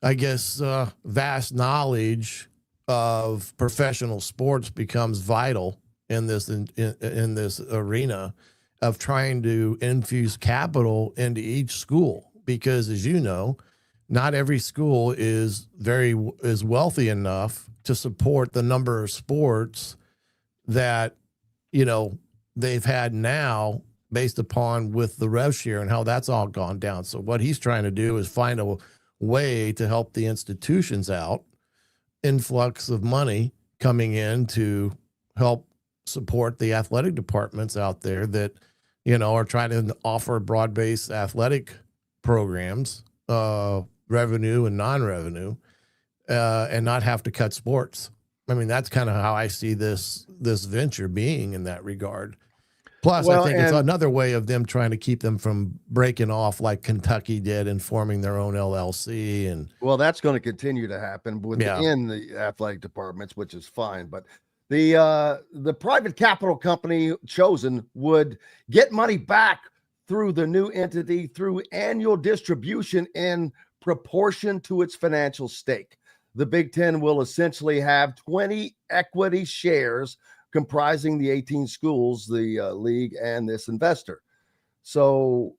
I guess, vast knowledge of professional sports becomes vital in this in this arena of trying to infuse capital into each school, because, as you know, not every school is wealthy enough to support the number of sports that they've had now, based upon with the rev share and how that's all gone down. So what he's trying to do is find a way to help the institutions out, influx of money coming in to help support the athletic departments out there that, are trying to offer broad-based athletic programs, revenue and non-revenue, and not have to cut sports. I mean, that's kind of how I see this venture being in that regard. Plus, Well, I think it's another way of them trying to keep them from breaking off like Kentucky did and forming their own LLC. And well, that's going to continue to happen within the athletic departments, which is fine. But the private capital company chosen would get money back through the new entity through annual distribution in proportion to its financial stake. The Big Ten will essentially have 20 equity shares comprising the 18 schools, the league, and this investor. So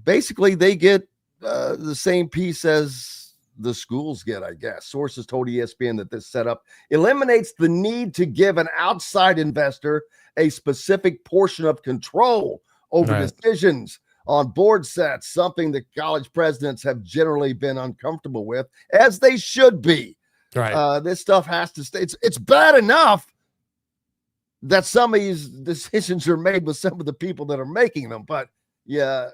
basically they get the same piece as the schools get, I guess. Sources told ESPN that this setup eliminates the need to give an outside investor a specific portion of control over decisions on board sets, something that college presidents have generally been uncomfortable with, as they should be. Right. This stuff has to stay. It's bad enough that some of these decisions are made with some of the people that are making them. But yeah,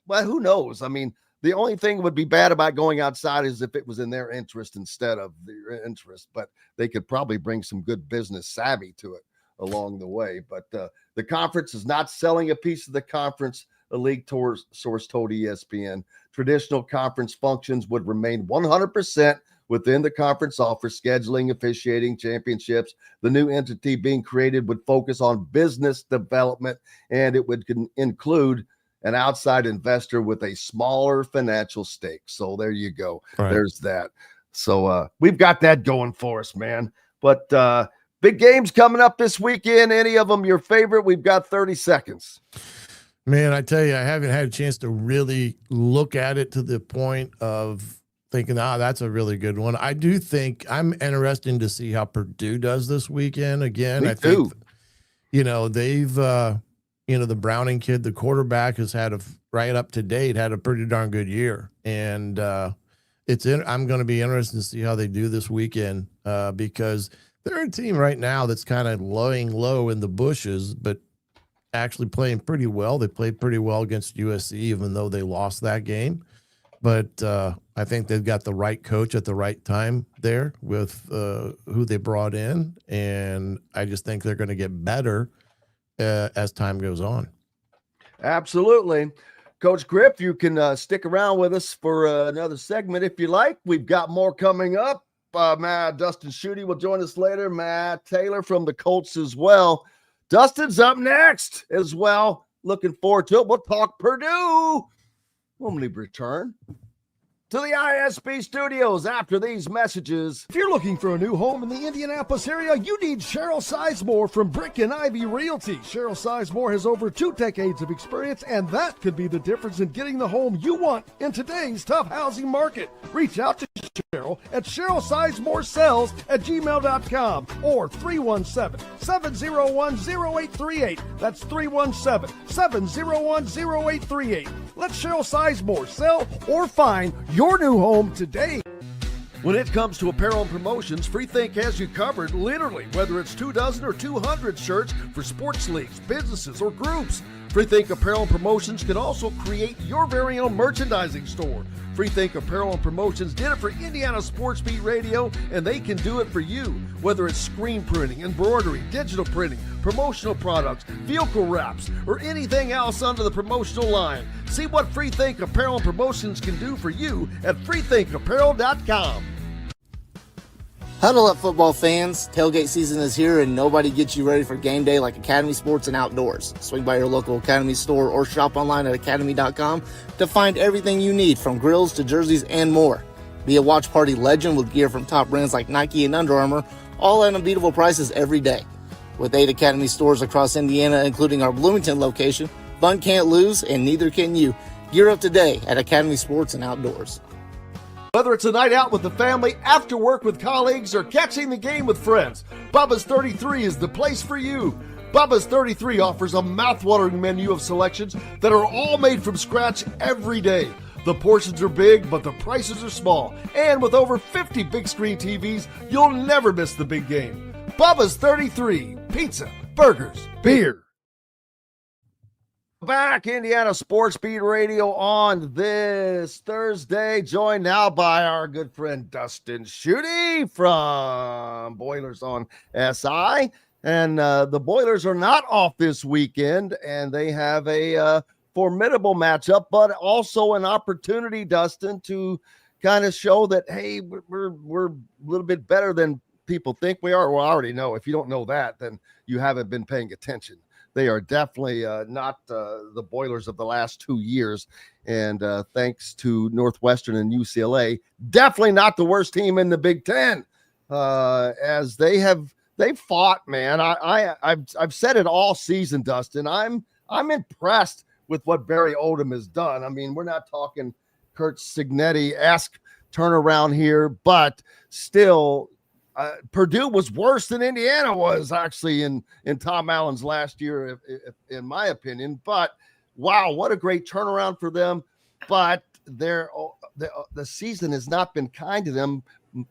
well, who knows? I mean, the only thing that would be bad about going outside is if it was in their interest instead of their interest. But they could probably bring some good business savvy to it along the way. But the conference is not selling a piece of the conference. A league source told ESPN traditional conference functions would remain 100% within the conference offer, scheduling, officiating, championships. The new entity being created would focus on business development, and it would include an outside investor with a smaller financial stake. So there you go. Right. There's that. So we've got that going for us, man. But big games coming up this weekend. Any of them your favorite? We've got 30 seconds. Man, I tell you, I haven't had a chance to really look at it to the point of thinking, that's a really good one. I do think I'm interested to see how Purdue does this weekend. Again, I think, they've, the Browning kid, the quarterback, has had right up to date, had a pretty darn good year. And I'm going to be interested to see how they do this weekend because they're a team right now that's kind of laying low in the bushes, but actually playing pretty well. They played pretty well against USC, even though they lost that game. But I think they've got the right coach at the right time there with who they brought in. And I just think they're going to get better as time goes on. Absolutely. Coach Griff, you can stick around with us for another segment if you like. We've got more coming up. Dustin Schutte will join us later. Matt Taylor from the Colts as well. Dustin's up next as well. Looking forward to it. We'll talk Purdue when we return to the ISB studios after these messages. If you're looking for a new home in the Indianapolis area, you need Cheryl Sizemore from Brick and Ivy Realty. Cheryl Sizemore has over 2 decades of experience, and that could be the difference in getting the home you want in today's tough housing market. Reach out to Cheryl at CherylSizemore@gmail.com or 317-701-0838. That's 317-701-0838. Let Cheryl Sizemore sell or find your new home today. When it comes to apparel and promotions, Freethink has you covered, literally, whether it's 24 or 200 shirts for sports leagues, businesses, or groups. Freethink Apparel and Promotions can also create your very own merchandising store. Freethink Apparel and Promotions did it for Indiana Sports Beat Radio, and they can do it for you. Whether it's screen printing, embroidery, digital printing, promotional products, vehicle wraps, or anything else under the promotional line. See what Freethink Apparel and Promotions can do for you at freethinkapparel.com. Huddle up, football fans. Tailgate season is here, and nobody gets you ready for game day like Academy Sports and Outdoors. Swing by your local Academy store or shop online at academy.com to find everything you need, from grills to jerseys and more. Be a watch party legend with gear from top brands like Nike and Under Armour, all at unbeatable prices every day. With 8 Academy stores across Indiana, including our Bloomington location, fun can't lose, and neither can you. Gear up today at Academy Sports and Outdoors. Whether it's a night out with the family, after work with colleagues, or catching the game with friends, Bubba's 33 is the place for you. Bubba's 33 offers a mouthwatering menu of selections that are all made from scratch every day. The portions are big, but the prices are small. And with over 50 big screen TVs, you'll never miss the big game. Bubba's 33, pizza, burgers, beer. Back, Indiana Sports Beat Radio on this Thursday, joined now by our good friend Dustin Schutte from Boilers on SI. And the Boilers are not off this weekend, and they have a formidable matchup, but also an opportunity, Dustin, to kind of show that, hey, we're a little bit better than people think we are. Well, I already know. If you don't know that, then you haven't been paying attention. They are definitely not the Boilers of the last 2 years. And thanks to Northwestern and UCLA, definitely not the worst team in the Big Ten. As they fought, man. I've said it all season, Dustin. I'm impressed with what Barry Odom has done. I mean, we're not talking Kurt Signetti-esque turnaround here, but still, Purdue was worse than Indiana was actually in Tom Allen's last year, if in my opinion. But wow, what a great turnaround for them. But the season has not been kind to them,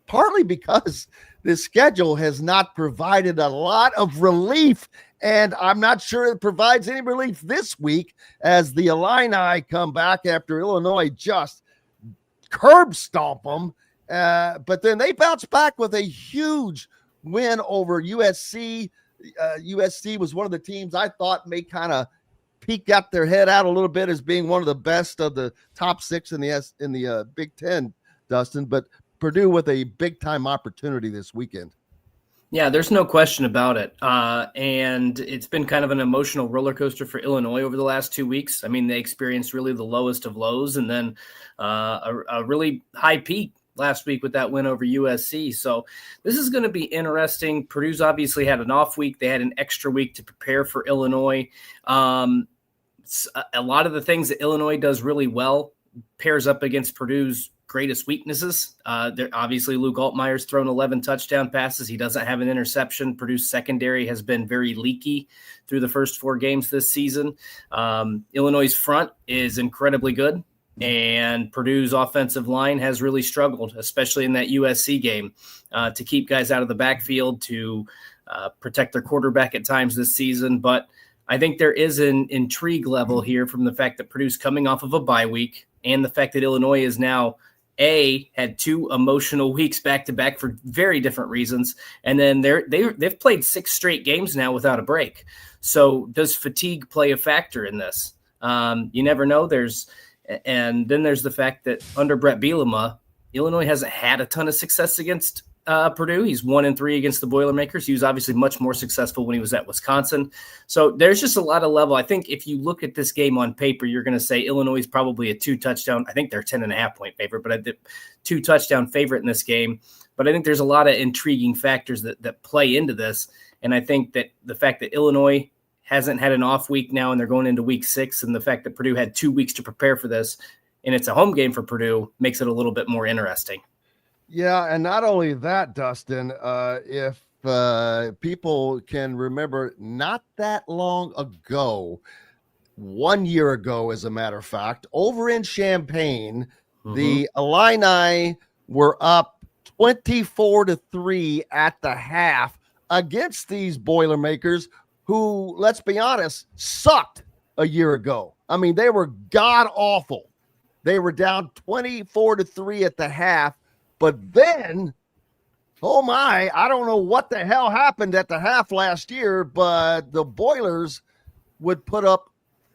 partly because the schedule has not provided a lot of relief. And I'm not sure it provides any relief this week as the Illini come back after Illinois just curb stomp them. But then they bounced back with a huge win over USC. USC was one of the teams I thought may kind of peek up their head out a little bit as being one of the best of the top six in the Big Ten, Dustin. But Purdue with a big time opportunity this weekend. Yeah, there's no question about it. And it's been kind of an emotional roller coaster for Illinois over the last 2 weeks. I mean, they experienced really the lowest of lows and then a really high peak last week with that win over USC. So this is going to be interesting. Purdue's obviously had an off week. They had an extra week to prepare for Illinois. A lot of the things that Illinois does really well pairs up against Purdue's greatest weaknesses. Obviously, Luke Altmaier's thrown 11 touchdown passes. He doesn't have an interception. Purdue's secondary has been very leaky through the first 4 games this season. Illinois' front is incredibly good. And Purdue's offensive line has really struggled, especially in that USC game, to keep guys out of the backfield, to protect their quarterback at times this season. But I think there is an intrigue level here from the fact that Purdue's coming off of a bye week and the fact that Illinois is now had 2 emotional weeks back-to-back for very different reasons. And then they've played 6 straight games now without a break. So does fatigue play a factor in this? You never know. And then there's the fact that under Brett Bielema, Illinois hasn't had a ton of success against Purdue. He's 1-3 against the Boilermakers. He was obviously much more successful when he was at Wisconsin. So there's just a lot of level. I think if you look at this game on paper, you're going to say Illinois is probably a 2-touchdown. I think they're 10.5-point favorite, but a 2-touchdown favorite in this game. But I think there's a lot of intriguing factors that play into this. And I think that the fact that Illinois hasn't had an off week now and they're going into week 6, and the fact that Purdue had 2 weeks to prepare for this and it's a home game for Purdue makes it a little bit more interesting. Yeah, and not only that, Dustin, if people can remember, not that long ago, 1 year ago, as a matter of fact, over in Champaign, the Illini were up 24-3 at the half against these Boilermakers who, let's be honest, sucked a year ago. I mean, they were god-awful. They were down 24-3 at the half. But then, oh my, I don't know what the hell happened at the half last year, but the Boilers would put up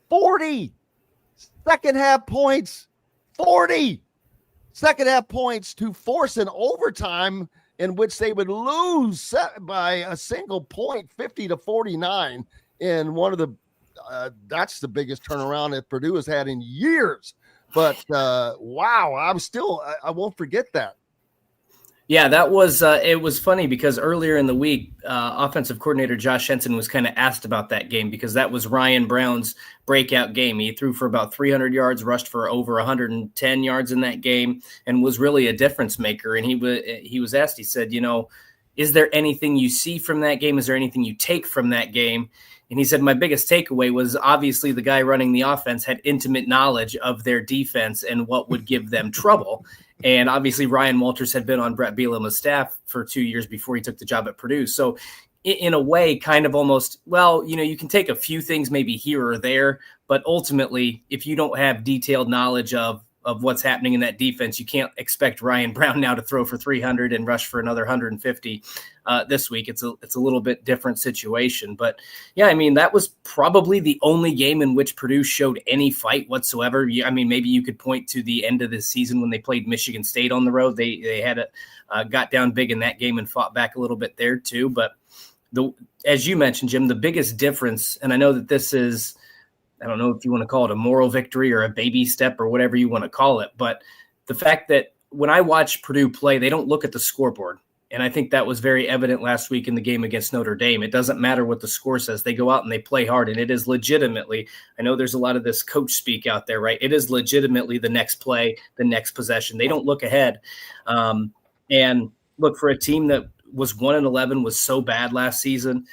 40 second half points, 40 second half points to force an overtime in which they would lose by a single point, 50-49 in one of the, that's the biggest turnaround that Purdue has had in years. But wow, I won't forget that. Yeah, that was it was funny because earlier in the week, offensive coordinator Josh Henson was kind of asked about that game because that was Ryan Brown's breakout game. He threw for about 300 yards, rushed for over 110 yards in that game, and was really a difference maker. And he was asked, he said, is there anything you see from that game? Is there anything you take from that game? And he said, my biggest takeaway was obviously the guy running the offense had intimate knowledge of their defense and what would give them trouble. And obviously Ryan Walters had been on Brett Bielema's staff for 2 years before he took the job at Purdue. So in a way, kind of almost, well, you can take a few things maybe here or there, but ultimately, if you don't have detailed knowledge of what's happening in that defense, you can't expect Ryan Brown now to throw for 300 and rush for another 150 this week. It's a little bit different situation. But, yeah, I mean, that was probably the only game in which Purdue showed any fight whatsoever. I mean, maybe you could point to the end of the season when they played Michigan State on the road. They had got down big in that game and fought back a little bit there too. But as you mentioned, Jim, the biggest difference, and I know that this is, I don't know if you want to call it a moral victory or a baby step or whatever you want to call it, but the fact that when I watch Purdue play, they don't look at the scoreboard. And I think that was very evident last week in the game against Notre Dame. It doesn't matter what the score says. They go out and they play hard, and it is legitimately, I know there's a lot of this coach speak out there, right? It is legitimately the next play, the next possession. They don't look ahead. And look, for a team that was 1-11, was so bad last season,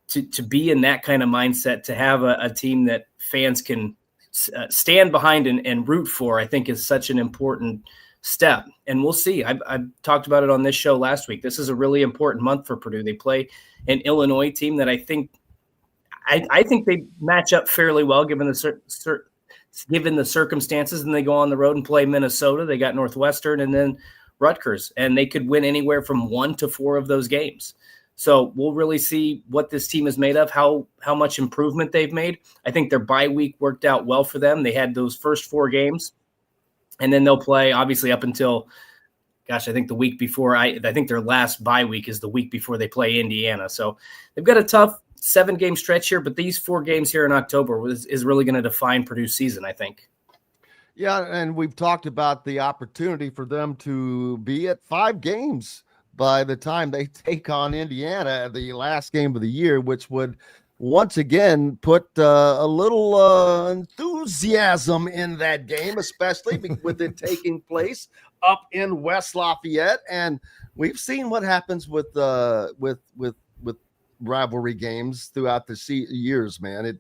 to be in that kind of mindset, to have a team that fans can stand behind and root for, I think is such an important step. And we'll see. I talked about it on this show last week. This is a really important month for Purdue. They play an Illinois team that I think they match up fairly well given the circumstances. And they go on the road and play Minnesota. They got Northwestern and then Rutgers, and they could win anywhere from 1 to 4 of those games. So we'll really see what this team is made of, how much improvement they've made. I think their bye week worked out well for them. They had those first 4 games, and then they'll play obviously up until, I think the week before. I think their last bye week is the week before they play Indiana. So they've got a tough 7-game stretch here, but these 4 games here in October is really going to define Purdue's season, I think. Yeah, and we've talked about the opportunity for them to be at 5 games by the time they take on Indiana, the last game of the year, which would once again put a little enthusiasm in that game, especially with it taking place up in West Lafayette. And we've seen what happens with rivalry games throughout the years, man.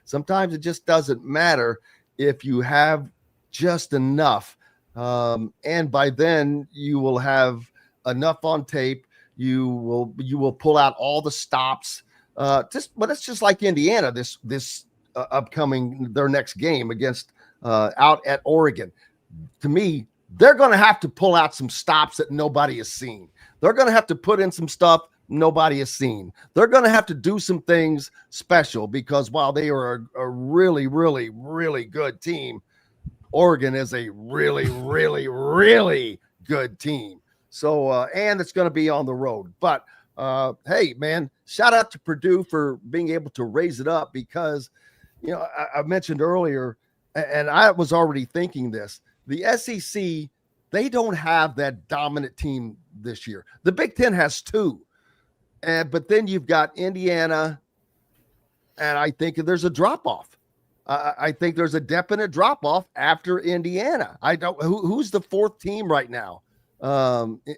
Sometimes it just doesn't matter if you have just enough. And by then you will have enough on tape. You will pull out all the stops. But it's just like Indiana, this upcoming, their next game against out at Oregon. To me, they're going to have to pull out some stops that nobody has seen. They're going to have to put in some stuff nobody has seen. They're going to have to do some things special, because while they are a really, really, really good team, Oregon is a really, really, really good team. So, and it's going to be on the road. But, hey, man, shout out to Purdue for being able to raise it up, because, I mentioned earlier, and I was already thinking this, the SEC, they don't have that dominant team this year. The Big Ten has 2. But then you've got Indiana, and I think there's a drop-off. I think there's a definite drop-off after Indiana. I don't. Who's the 4th team right now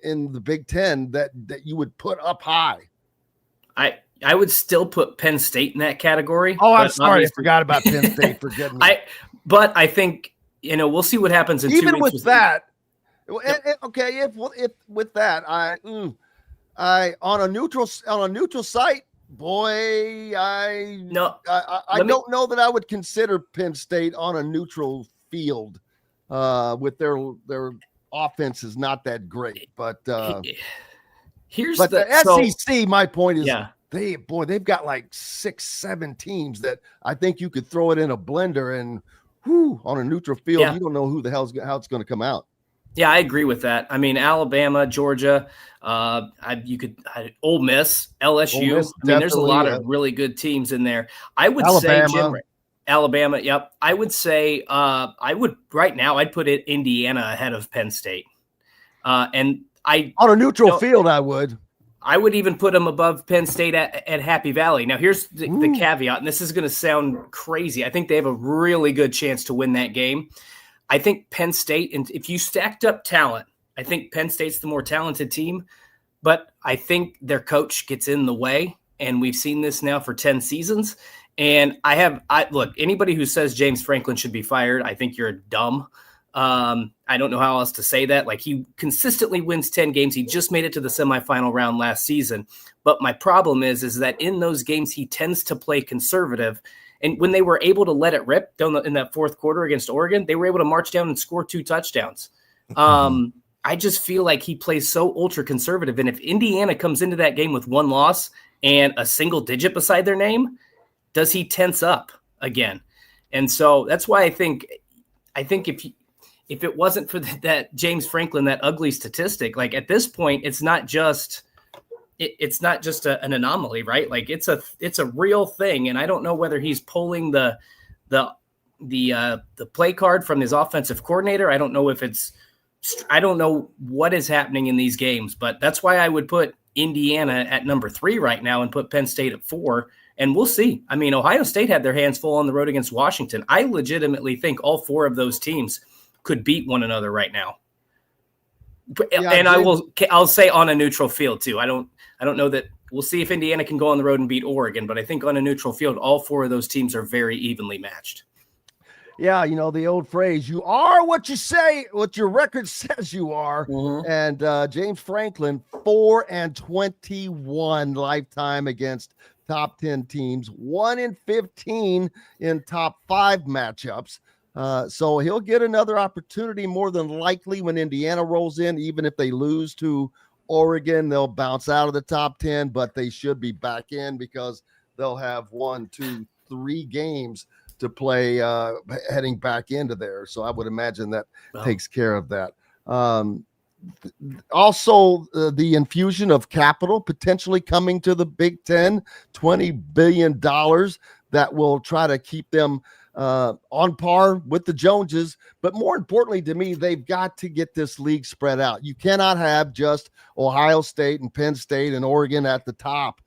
in the Big Ten that you would put up high? I would still put Penn State in that category. Oh, I'm sorry, I forgot about Penn State. Forget me. But I think we'll see what happens in 2 weeks. Even with that, okay. If with that, I on a neutral site. Boy, I don't know that I would consider Penn State on a neutral field with their offense is not that great. But the SEC, my point is, they've got like 6-7 teams that I think you could throw it in a blender and on a neutral field, you don't know how it's going to come out. Yeah, I agree with that. I mean, Alabama, Georgia, Ole Miss, LSU. There's a lot of really good teams in there. I would say Alabama. Yep. I would say right now I'd put it Indiana ahead of Penn State. And on a neutral field, I would even put them above Penn State at Happy Valley. Now, here's the caveat, and this is going to sound crazy. I think they have a really good chance to win that game. I think Penn State, and if you stacked up talent, I think Penn State's the more talented team, but I think their coach gets in the way, and we've seen this now for 10 seasons. And look, anybody who says James Franklin should be fired, I think you're dumb. I don't know how else to say that. Like, he consistently wins 10 games. He just made it to the semifinal round last season. But my problem is that in those games, he tends to play conservative. And when they were able to let it rip in that fourth quarter against Oregon, they were able to march down and score 2 touchdowns. I just feel like he plays so ultra conservative. And if Indiana comes into that game with 1 loss and a single digit beside their name, does he tense up again? And so that's why I think if it wasn't for that James Franklin, that ugly statistic, like at this point, it's not just an anomaly, right? Like it's a real thing. And I don't know whether he's pulling the play card from his offensive coordinator. I don't know what is happening in these games, but that's why I would put Indiana at number 3 right now and put Penn State at 4. And we'll see. I mean, Ohio State had their hands full on the road against Washington. I legitimately think all 4 of those teams could beat one another right now. Yeah, and I'll say on a neutral field too. I don't know that we'll see if Indiana can go on the road and beat Oregon, but I think on a neutral field, all 4 of those teams are very evenly matched. Yeah, the old phrase, you are what you say, what your record says you are. Mm-hmm. And James Franklin, 4-21 lifetime against top 10 teams, 1-15 in top 5 matchups. So he'll get another opportunity more than likely when Indiana rolls in. Even if they lose to Oregon, they'll bounce out of the top 10, but they should be back in because they'll have 1, 2, 3 games to play heading back into there. So I would imagine that takes care of that. Also, the infusion of capital potentially coming to the Big Ten, $20 billion that will try to keep them on par with the Joneses. But more importantly to me, they've got to get this league spread out. You cannot have just Ohio State and Penn State and Oregon at the top.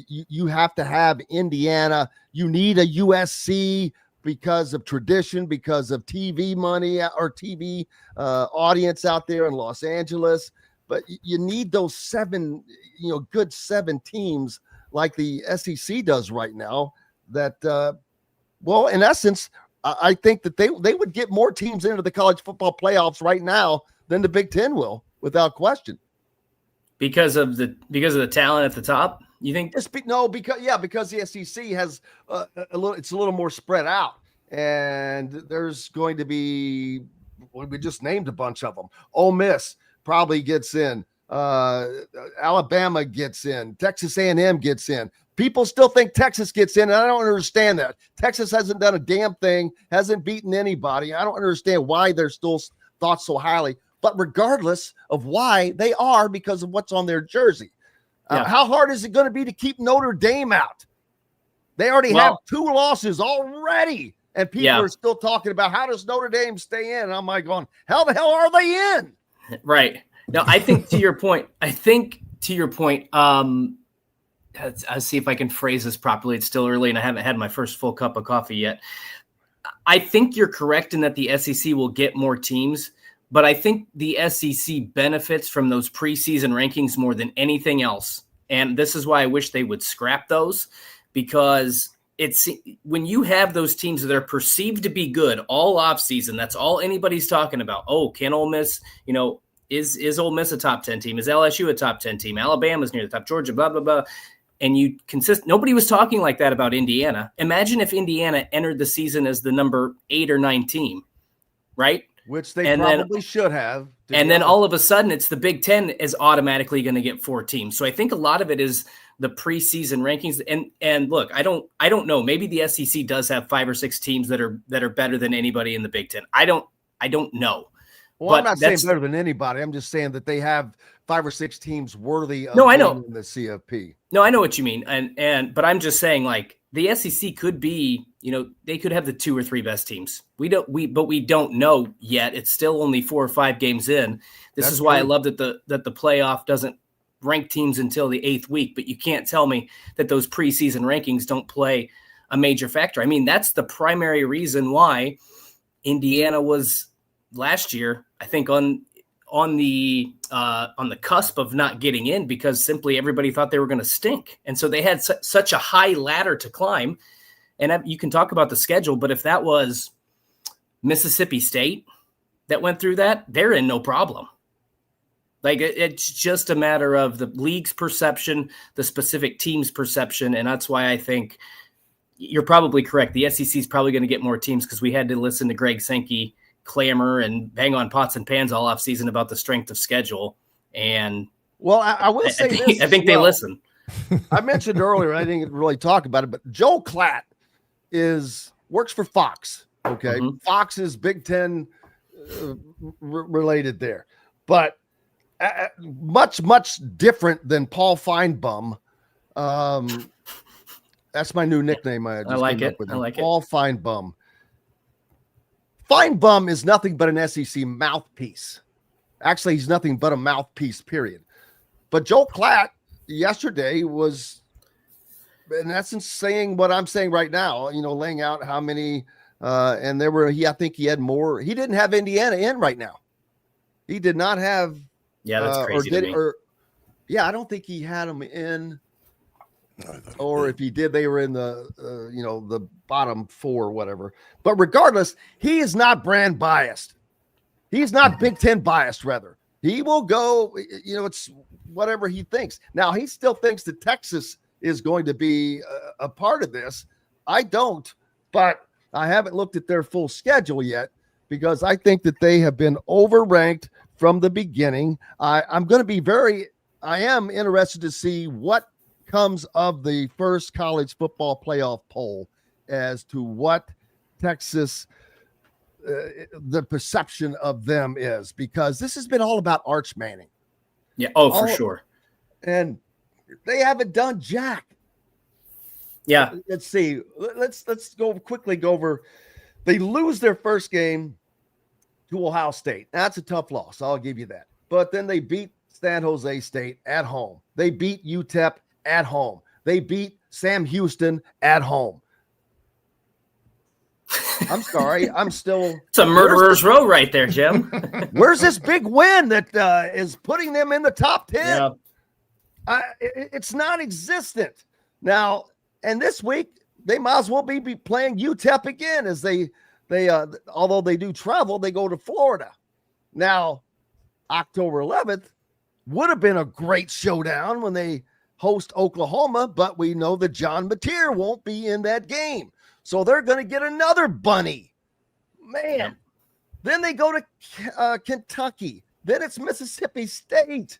You have to have Indiana. You need a USC because of tradition, because of TV money or TV audience out there in Los Angeles. But you need those 7, good 7 teams like the SEC does right now that, in essence, I think that they would get more teams into the college football playoffs right now than the Big Ten will, without question. Because of the talent at the top, you think? Because the SEC has it's a little more spread out, and there's going to be we just named a bunch of them. Ole Miss probably gets in. Alabama gets in. Texas A&M gets in. People still think Texas gets in, and I don't understand that. Texas hasn't done a damn thing, hasn't beaten anybody. I don't understand why they're still thought so highly. But regardless of why, they are because of what's on their jersey. How hard is it going to be to keep Notre Dame out? They already have 2 losses already, and people are still talking about how does Notre Dame stay in? And I'm like going, how the hell are they in? Right. Now, I think to your point, I'll see if I can phrase this properly. It's still early, and I haven't had my first full cup of coffee yet. I think you're correct in that the SEC will get more teams, but I think the SEC benefits from those preseason rankings more than anything else. And this is why I wish they would scrap those, because it's when you have those teams that are perceived to be good all offseason, that's all anybody's talking about. Oh, can Ole Miss, is Ole Miss a top 10 team? Is LSU a top 10 team? Alabama's near the top, Georgia, blah, blah, blah. And nobody was talking like that about Indiana. Imagine if Indiana entered the season as the number 8 or 9 team, right? Which they probably should have. And then all of a sudden, it's the Big Ten is automatically going to get 4 teams. So I think a lot of it is the preseason rankings. And look, I don't know. Maybe the SEC does have 5 or 6 teams that are better than anybody in the Big Ten. I don't know. Well, I'm not saying better than anybody. I'm just saying that they have 5 or 6 teams worthy of being in the CFP. No, I know what you mean. But I'm just saying, like, the SEC could be, they could have the 2 or 3 best teams. But we don't know yet. It's still only 4 or 5 games in. This is why I love that the playoff doesn't rank teams until the 8th week, but you can't tell me that those preseason rankings don't play a major factor. I mean, that's the primary reason why Indiana was last year, I think, on the cusp of not getting in, because simply everybody thought they were going to stink. And so they had such a high ladder to climb. And you can talk about the schedule, but if that was Mississippi State, that went through that, they're in no problem. Like, it's just a matter of the league's perception, the specific team's perception, and that's why I think you're probably correct. The SEC is probably going to get more teams because we had to listen to Greg Sankey clamor and bang on pots and pans all off season about the strength of schedule. And well, I will say this. I think they listen. I mentioned earlier, I didn't really talk about it, but Joe Klatt works for Fox. Okay, Fox is Big Ten related there, but much different than Paul Feinbaum. That's my new nickname. I like it. I like Paul Feinbaum. Feinbaum is nothing but an SEC mouthpiece. Actually, he's nothing but a mouthpiece, period. But Joe Klatt yesterday was, in essence, saying what I'm saying right now, laying out how many, and there were, I think he had more. He didn't have Indiana in right now. He did not have. Yeah, that's crazy to me. I don't think he had them in. Or if he did, they were in the, the bottom 4 or whatever. But regardless, he is not brand biased. He's not Big Ten biased, rather. He will go, it's whatever he thinks. Now, he still thinks that Texas is going to be a part of this. I don't, but I haven't looked at their full schedule yet because I think that they have been overranked from the beginning. I am interested to see what comes of the first college football playoff poll as to what Texas, the perception of them is, because this has been all about Arch Manning. Yeah. Oh, for sure. And they haven't done jack. Yeah. Let's see. Let's go over. They lose their first game to Ohio State. That's a tough loss. I'll give you that. But then they beat San Jose State at home. They beat UTEP at home. They beat Sam Houston at home. I'm sorry. I'm still. It's a murderer's row right there, Jim. Where's this big win that is putting them in the top 10? Yeah. It's non-existent. Now, and this week, they might as well be playing UTEP again as they although they do travel, they go to Florida. Now, October 11th would have been a great showdown when they host Oklahoma, but we know that John Mateer won't be in that game. So they're going to get another bunny. Man. Yep. Then they go to Kentucky. Then it's Mississippi State.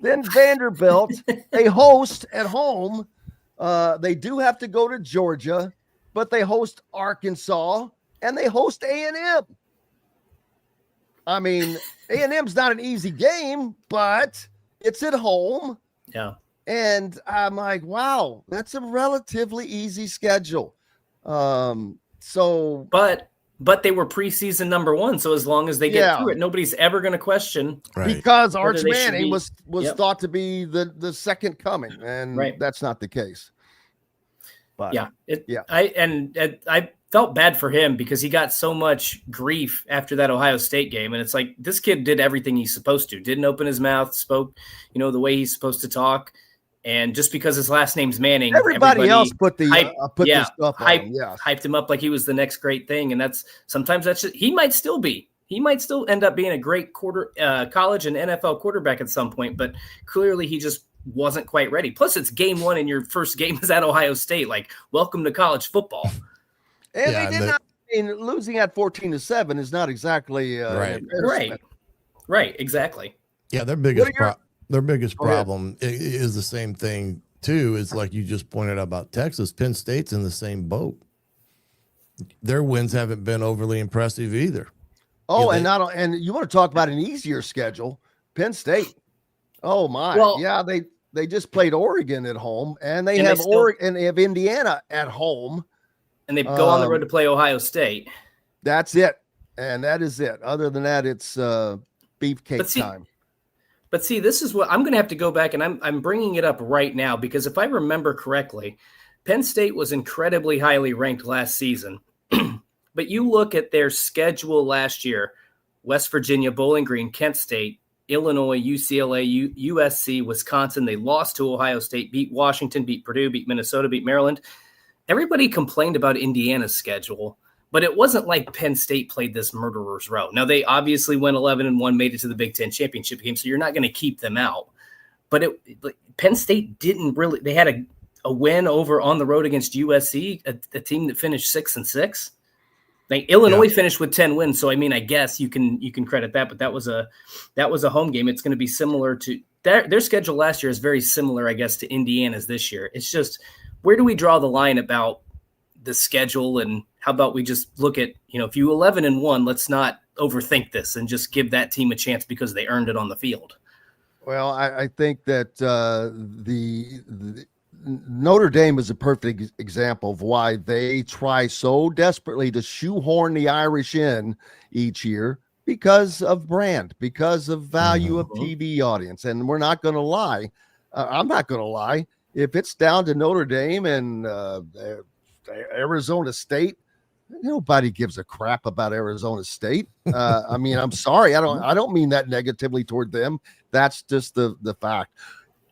Then Vanderbilt. They host at home. They do have to go to Georgia, but they host Arkansas, and they host A&M. I mean, A&M's not an easy game, but it's at home. Yeah. And I'm like, wow, that's a relatively easy schedule. But they were preseason number 1, so as long as they get through it, nobody's ever going to question. Right. Because Arch Manning was thought to be the second coming, and that's not the case. But I felt bad for him because he got so much grief after that Ohio State game, and it's like this kid did everything he's supposed to. Didn't open his mouth, spoke, the way he's supposed to talk. And just because his last name's Manning, everybody else put this stuff on him. Hyped him up like he was the next great thing. And he might still end up being a great college and NFL quarterback at some point, but clearly he just wasn't quite ready. Plus it's game 1 and your first game is at Ohio State. Like, welcome to college football. And they did not. I mean, losing at 14-7 is not exactly right. Exactly. Yeah, their biggest problem is the same thing too. Is like you just pointed out about Texas. Penn State's in the same boat. Their wins haven't been overly impressive either. Oh, and you want to talk about an easier schedule? Penn State. Oh my, they just played Oregon at home, and they have Oregon and they have Indiana at home. And they go on the road to play Ohio State. That's it. And that is it. Other than that, it's beefcake time. But see, this is what I'm going to have to go back, and I'm bringing it up right now because if I remember correctly, Penn State was incredibly highly ranked last season. But you look at their schedule last year, West Virginia, Bowling Green, Kent State, Illinois, UCLA, USC, Wisconsin. They lost to Ohio State, beat Washington, beat Purdue, beat Minnesota, beat Maryland. Everybody complained about Indiana's schedule, but it wasn't like Penn State played this murderer's row. Now, they obviously went 11-1, made it to the Big Ten championship game, so you're not going to keep them out. But Penn State didn't really – they had a win over on the road against USC, a team that finished 6-6. Like Illinois finished with 10 wins, so I mean, I guess you can credit that, but that was a home game. It's going to be similar to their schedule last year is very similar, I guess, to Indiana's this year. It's just, where do we draw the line about the schedule, and how about we just look at, if you 11-1, let's not overthink this and just give that team a chance because they earned it on the field. Well, I think that the Notre Dame is a perfect example of why they try so desperately to shoehorn the Irish in each year, because of brand, because of value of TV audience. And we're not going to lie. I'm not going to lie. If it's down to Notre Dame and Arizona State, nobody gives a crap about Arizona State. I mean, I'm sorry. I don't mean that negatively toward them. That's just the fact.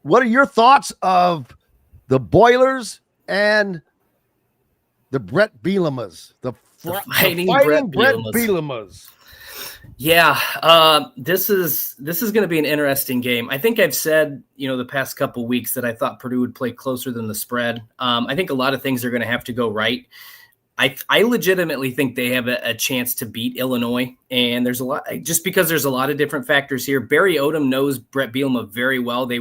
What are your thoughts of the Boilers and the Brett Bielemas, the fighting Brett Bielemas? Yeah, this is going to be an interesting game. I think I've said, the past couple weeks that I thought Purdue would play closer than the spread. I think a lot of things are going to have to go right. I legitimately think they have a chance to beat Illinois, and there's a lot, just because there's a lot of different factors here. Barry Odom knows Brett Bielema very well. They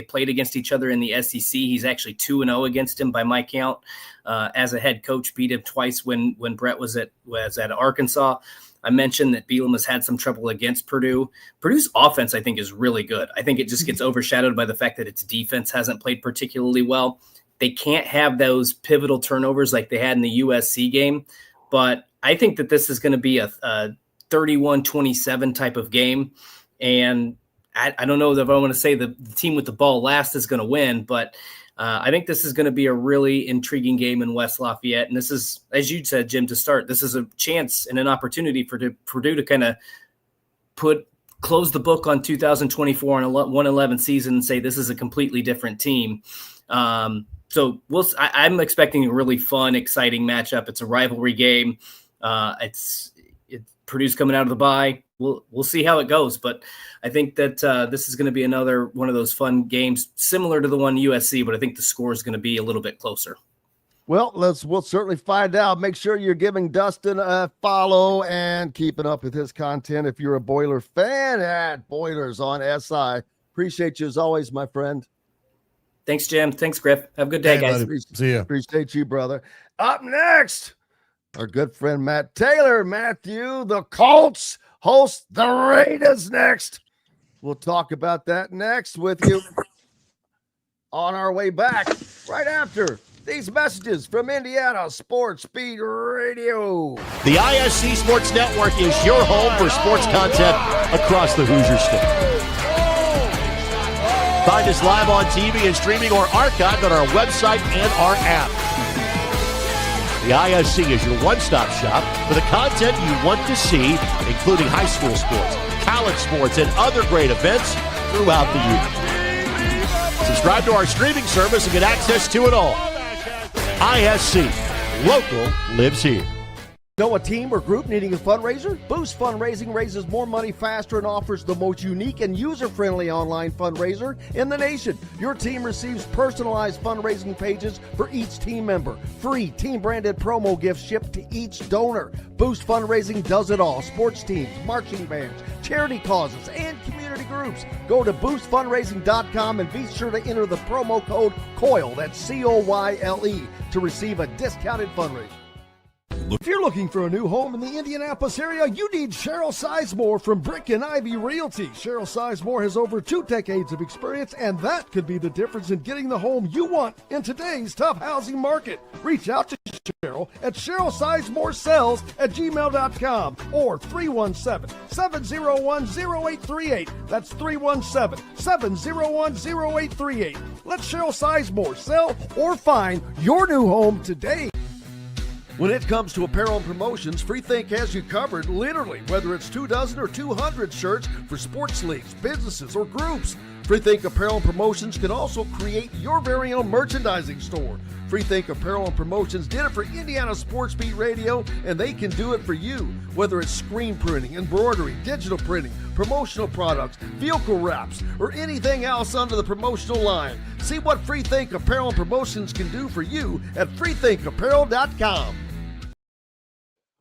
played against each other in the SEC. He's actually 2-0 against him by my count. As a head coach, beat him twice when Brett was at Arkansas. I mentioned that Bielema's had some trouble against Purdue. Purdue's offense, I think, is really good. I think it just gets overshadowed by the fact that its defense hasn't played particularly well. They can't have those pivotal turnovers like they had in the USC game. But I think that this is going to be a 31-27 type of game. And I don't know if I want to say the team with the ball last is going to win, but I think this is going to be a really intriguing game in West Lafayette. And this is, as you said, Jim, to start, this is a chance and an opportunity for Purdue to kind of close the book on 2024 and a 1-11 season and say this is a completely different team. So I'm expecting a really fun, exciting matchup. It's a rivalry game. Purdue's coming out of the bye. We'll see how it goes, but I think that this is going to be another one of those fun games, similar to the one USC, but I think the score is going to be a little bit closer. Well, we'll certainly find out. Make sure you're giving Dustin a follow and keeping up with his content. If you're a Boiler fan, at Boilers on SI. Appreciate you as always, my friend. Thanks, Jim. Thanks, Griff. Have a good day, guys. See ya. Appreciate you, brother. Up next, our good friend Matt Taylor. Matthew, the Colts host the Raiders next. We'll talk about that next with you on our way back right after these messages from Indiana Sports Beat Radio. The ISC Sports Network is your home for sports content across the Hoosier State. Find us live on TV and streaming or archived on our website and our app. The ISC is your one-stop shop for the content you want to see, including high school sports, college sports, and other great events throughout the year. Subscribe to our streaming service and get access to it all. ISC. Local lives here. Know a team or group needing a fundraiser? Boost Fundraising raises more money faster and offers the most unique and user-friendly online fundraiser in the nation. Your team receives personalized fundraising pages for each team member. Free team-branded promo gifts shipped to each donor. Boost Fundraising does it all. Sports teams, marching bands, charity causes, and community groups. Go to boostfundraising.com and be sure to enter the promo code COYLE, that's C-O-Y-L-E, to receive a discounted fundraiser. If you're looking for a new home in the Indianapolis area, you need Cheryl Sizemore from Brick and Ivy Realty. Cheryl Sizemore has over 2 decades of experience, and that could be the difference in getting the home you want in today's tough housing market. Reach out to Cheryl at CherylSizemore@gmail.com or 317-701-0838. That's 317-701-0838. Let Cheryl Sizemore sell or find your new home today. When it comes to apparel and promotions, Freethink has you covered, literally, whether it's 24 or 200 shirts for sports leagues, businesses, or groups. Freethink Apparel and Promotions can also create your very own merchandising store. Freethink Apparel and Promotions did it for Indiana Sports Beat Radio, and they can do it for you. Whether it's screen printing, embroidery, digital printing, promotional products, vehicle wraps, or anything else under the promotional line. See what Freethink Apparel and Promotions can do for you at freethinkapparel.com.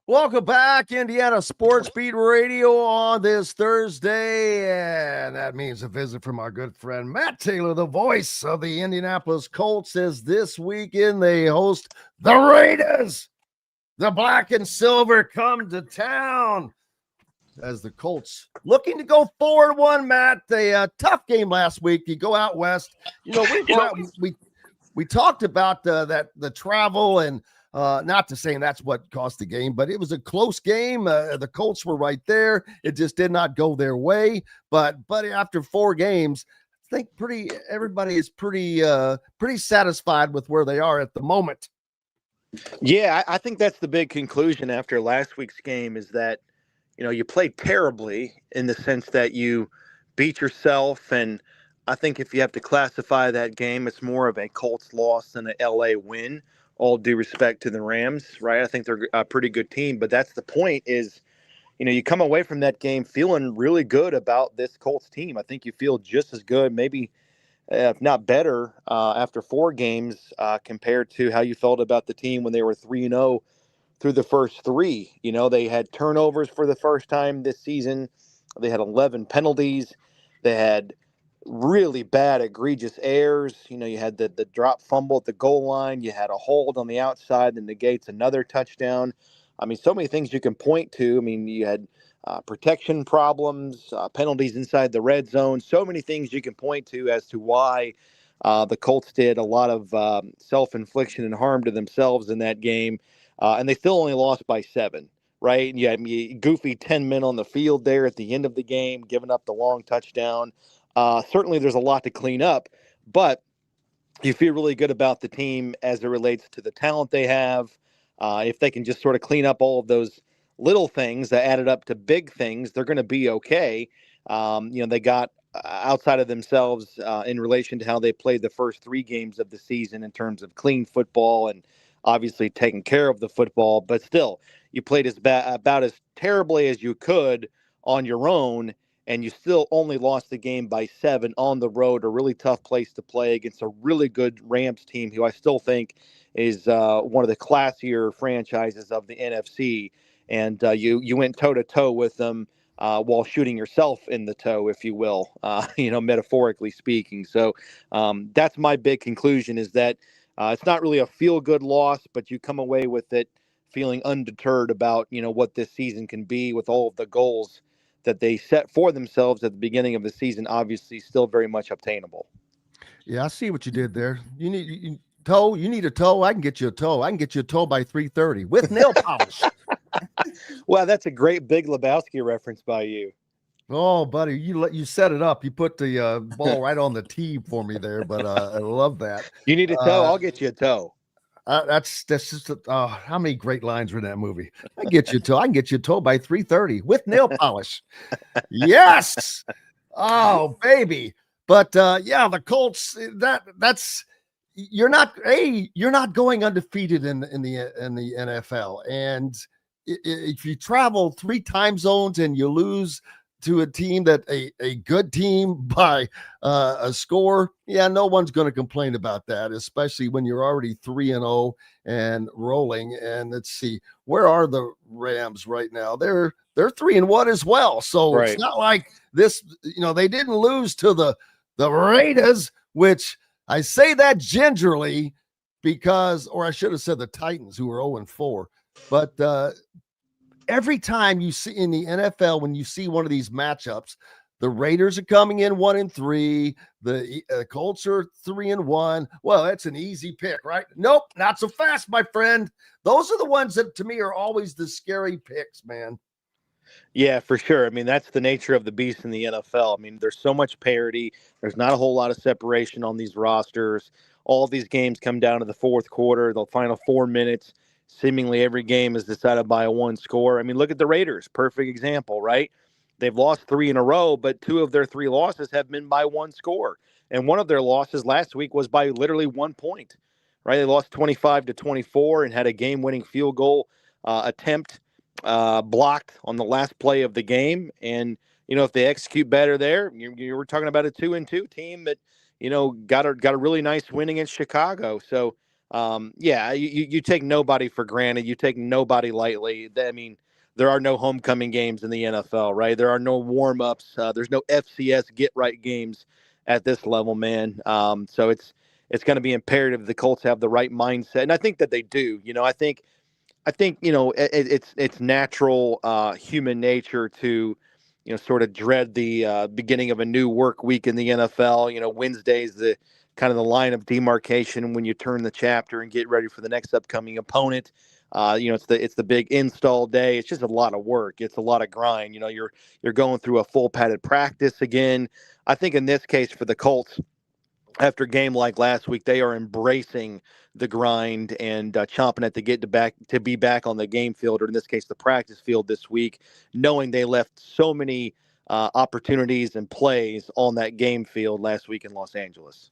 Welcome back, Indiana Sports Beat Radio on this Thursday, and that means a visit from our good friend Matt Taylor, the voice of the Indianapolis Colts, as this weekend they host the Raiders. The black and silver come to town as the Colts looking to go 4-1, Matt. A tough game last week. You go out west. You know, we talked about the travel and not to say that's what cost the game, but it was a close game. The Colts were right there. It just did not go their way. But after 4 games, I think everybody is pretty satisfied with where they are at the moment. Yeah, I think that's the big conclusion after last week's game is that, you know, you played terribly in the sense that you beat yourself. And I think if you have to classify that game, it's more of a Colts loss than an LA win. All due respect to the Rams, right? I think they're a pretty good team, but that's the point is, you know, you come away from that game feeling really good about this Colts team. I think you feel just as good, maybe if not better, after 4 games compared to how you felt about the team when they were 3-0 through the first 3. You know, they had turnovers for the first time this season. They had 11 penalties. They had really bad, egregious errors. You know, you had the drop fumble at the goal line. You had a hold on the outside that negates another touchdown. I mean, so many things you can point to. I mean, you had protection problems, penalties inside the red zone, so many things you can point to as to why the Colts did a lot of self-infliction and harm to themselves in that game. And they still only lost by 7, right? And you had goofy 10 men on the field there at the end of the game, giving up the long touchdown. Certainly there's a lot to clean up, but you feel really good about the team as it relates to the talent they have. If they can just sort of clean up all of those little things that added up to big things, they're going to be okay. You know, they got outside of themselves in relation to how they played the first 3 games of the season in terms of clean football and obviously taking care of the football, but still you played about as terribly as you could on your own. And you still only lost the game by 7 on the road, a really tough place to play against a really good Rams team who I still think is one of the classier franchises of the NFC. And you went toe-to-toe with them while shooting yourself in the toe, if you will, you know, metaphorically speaking. So that's my big conclusion is that it's not really a feel-good loss, but you come away with it feeling undeterred about, you know, what this season can be with all of the goals that they set for themselves at the beginning of the season, obviously still very much obtainable. Yeah, I see what you did there. You need toe. You need a toe. I can get you a toe. I can get you a toe by 3:30 with nail polish. Well, that's a great Big Lebowski reference by you. Oh, buddy, you set it up. You put the ball right on the tee for me there, but I love that. You need a toe? I'll get you a toe. That's just how many great lines were in that movie. I get you a toe. I can get you a toe by 3:30 with nail polish. Yes. Oh, baby. But yeah, the Colts. That's you're not going undefeated in the NFL, and if you travel 3 time zones and you lose to a team that a good team by a score, yeah, no one's going to complain about that, especially when you're already 3-0 and rolling. And let's see, where are the Rams right now? They're 3-1 as well. So It's not like this, you know, they didn't lose to the Raiders, which I say that gingerly because, or I should have said the Titans, who were 0-4, but every time you see in the NFL, when you see one of these matchups, the Raiders are coming in 1-3. The Colts are 3-1. Well, that's an easy pick, right? Nope, not so fast, my friend. Those are the ones that to me are always the scary picks, man. Yeah, for sure. I mean, that's the nature of the beast in the NFL. I mean, there's so much parity. There's not a whole lot of separation on these rosters. All of these games come down to the fourth quarter, the final 4 minutes. Seemingly every game is decided by a 1 score. I mean, look at the Raiders. Perfect example, right? They've lost 3 in a row, but 2 of their 3 losses have been by 1 score. And one of their losses last week was by literally 1 point, right? They lost 25-24 and had a game-winning field goal attempt blocked on the last play of the game. And, if they execute better there, you were talking about a 2-2 team that, got a really nice win against Chicago. So, you take nobody for granted. You take nobody lightly. I mean, there are no homecoming games in the NFL, right? There are no warm-ups. There's no FCS get-right games at this level, man. So it's going to be imperative the Colts have the right mindset, and I think that they do. I think it's natural human nature to sort of dread the beginning of a new work week in the NFL. Wednesday's the kind of the line of demarcation when you turn the chapter and get ready for the next upcoming opponent. It's the big install day. It's just a lot of work. It's a lot of grind. You're going through a full padded practice again. I think in this case for the Colts, after a game like last week, they are embracing the grind and chomping at to be back on the game field, or in this case, the practice field this week, knowing they left so many opportunities and plays on that game field last week in Los Angeles.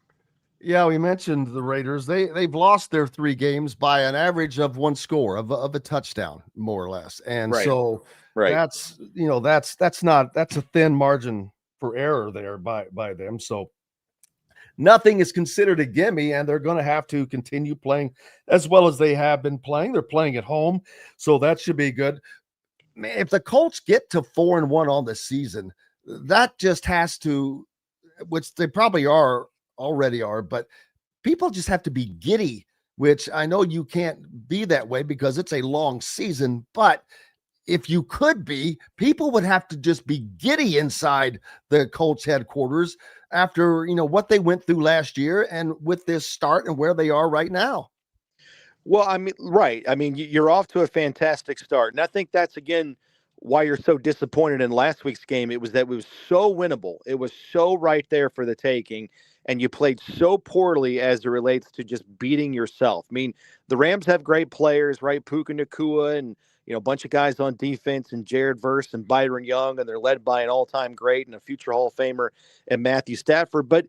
Yeah, we mentioned the Raiders. They've lost their 3 games by an average of 1 score of a touchdown, more or less. And so that's that's a thin margin for error there by them. So nothing is considered a gimme, and they're going to have to continue playing as well as they have been playing. They're playing at home, so that should be good. Man, if the Colts get to 4-1 on the season, that just has to, which they probably already are, but people just have to be giddy, which I know you can't be that way because it's a long season, but if you could be, people would have to just be giddy inside the Colts headquarters after, what they went through last year and with this start and where they are right now. Well, I mean, right. I mean, you're off to a fantastic start. And I think that's, again, why you're so disappointed in last week's game. It was so winnable. It was so right there for the taking. And you played so poorly as it relates to just beating yourself. I mean, the Rams have great players, right? Puka Nacua and, a bunch of guys on defense, and Jared Verse and Byron Young, and they're led by an all-time great and a future Hall of Famer and Matthew Stafford. But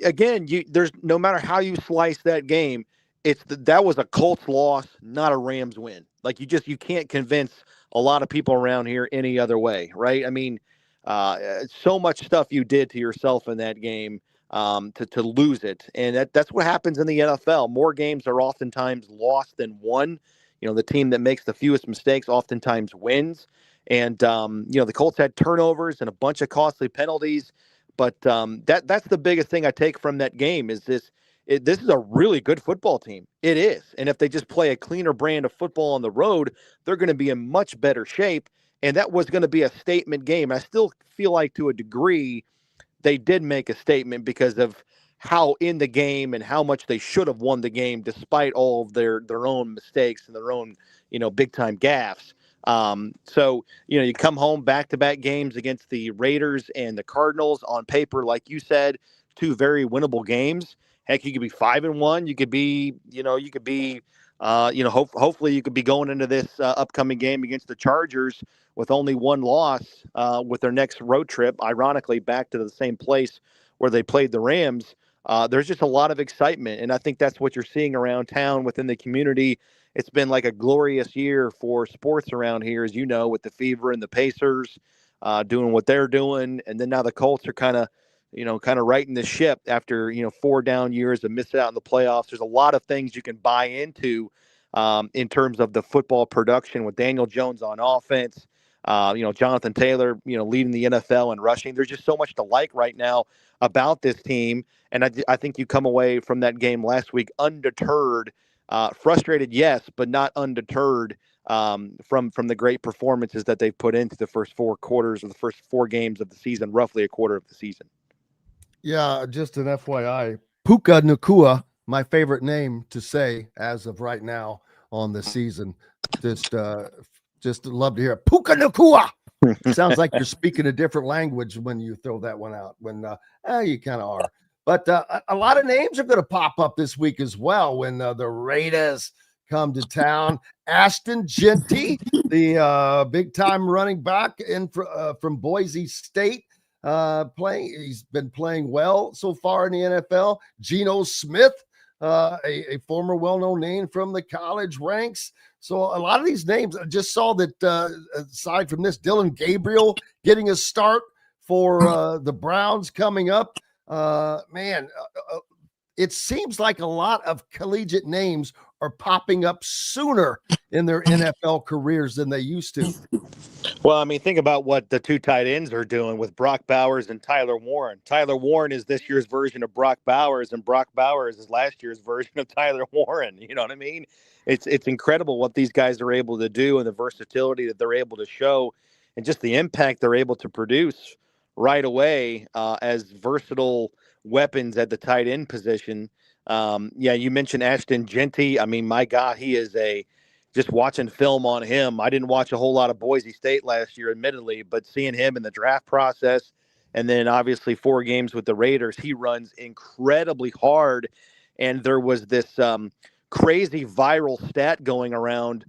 again, there's no matter how you slice that game, that was a Colts loss, not a Rams win. Like you can't convince a lot of people around here any other way, right? I mean, so much stuff you did to yourself in that game to lose it, and that's what happens in the NFL. More games are oftentimes lost than won. The team that makes the fewest mistakes oftentimes wins. And, the Colts had turnovers and a bunch of costly penalties. But that's the biggest thing I take from that game is this is a really good football team. It is. And if they just play a cleaner brand of football on the road, they're going to be in much better shape. And that was going to be a statement game. I still feel like to a degree they did make a statement because of how in the game and how much they should have won the game despite all of their own mistakes and their own, big time gaffes. So, you come home back-to-back games against the Raiders and the Cardinals on paper, like you said, 2 very winnable games. Heck, you could be 5-1. You could be, hopefully you could be going into this upcoming game against the Chargers with only 1 loss with their next road trip, ironically, back to the same place where they played the Rams. There's just a lot of excitement, and I think that's what you're seeing around town within the community. It's been like a glorious year for sports around here, as you know, with the Fever and the Pacers doing what they're doing, and then now the Colts are kind of righting the ship after 4 down years of missing out in the playoffs. There's a lot of things you can buy into in terms of the football production with Daniel Jones on offense. Jonathan Taylor, leading the NFL in rushing. There's just so much to like right now about this team. And I think you come away from that game last week undeterred, frustrated, yes, but not undeterred from the great performances that they've put into the first 4 quarters of the first 4 games of the season, roughly a quarter of the season. Yeah, just an FYI, Puka Nacua, my favorite name to say as of right now on the season. Just love to hear it. Puka Nacua. Sounds like you're speaking a different language when you throw that one out. When you kind of are. But a lot of names are going to pop up this week as well when the Raiders come to town. Ashton Genty, the big-time running back from Boise State, he's been playing well so far in the NFL. Geno Smith, a former well-known name from the college ranks. So a lot of these names, I just saw that aside from this, Dylan Gabriel getting a start for the Browns coming up. It seems like a lot of collegiate names are popping up sooner in their NFL careers than they used to. Well, I mean, think about what the two tight ends are doing with Brock Bowers and Tyler Warren. Tyler Warren is this year's version of Brock Bowers, and Brock Bowers is last year's version of Tyler Warren. You know what I mean? It's incredible what these guys are able to do and the versatility that they're able to show and just the impact they're able to produce right away as versatile weapons at the tight end position. You mentioned Ashton Genty. I mean, my God, he is just watching film on him. I didn't watch a whole lot of Boise State last year, admittedly, but seeing him in the draft process and then obviously 4 games with the Raiders, he runs incredibly hard. And there was this crazy viral stat going around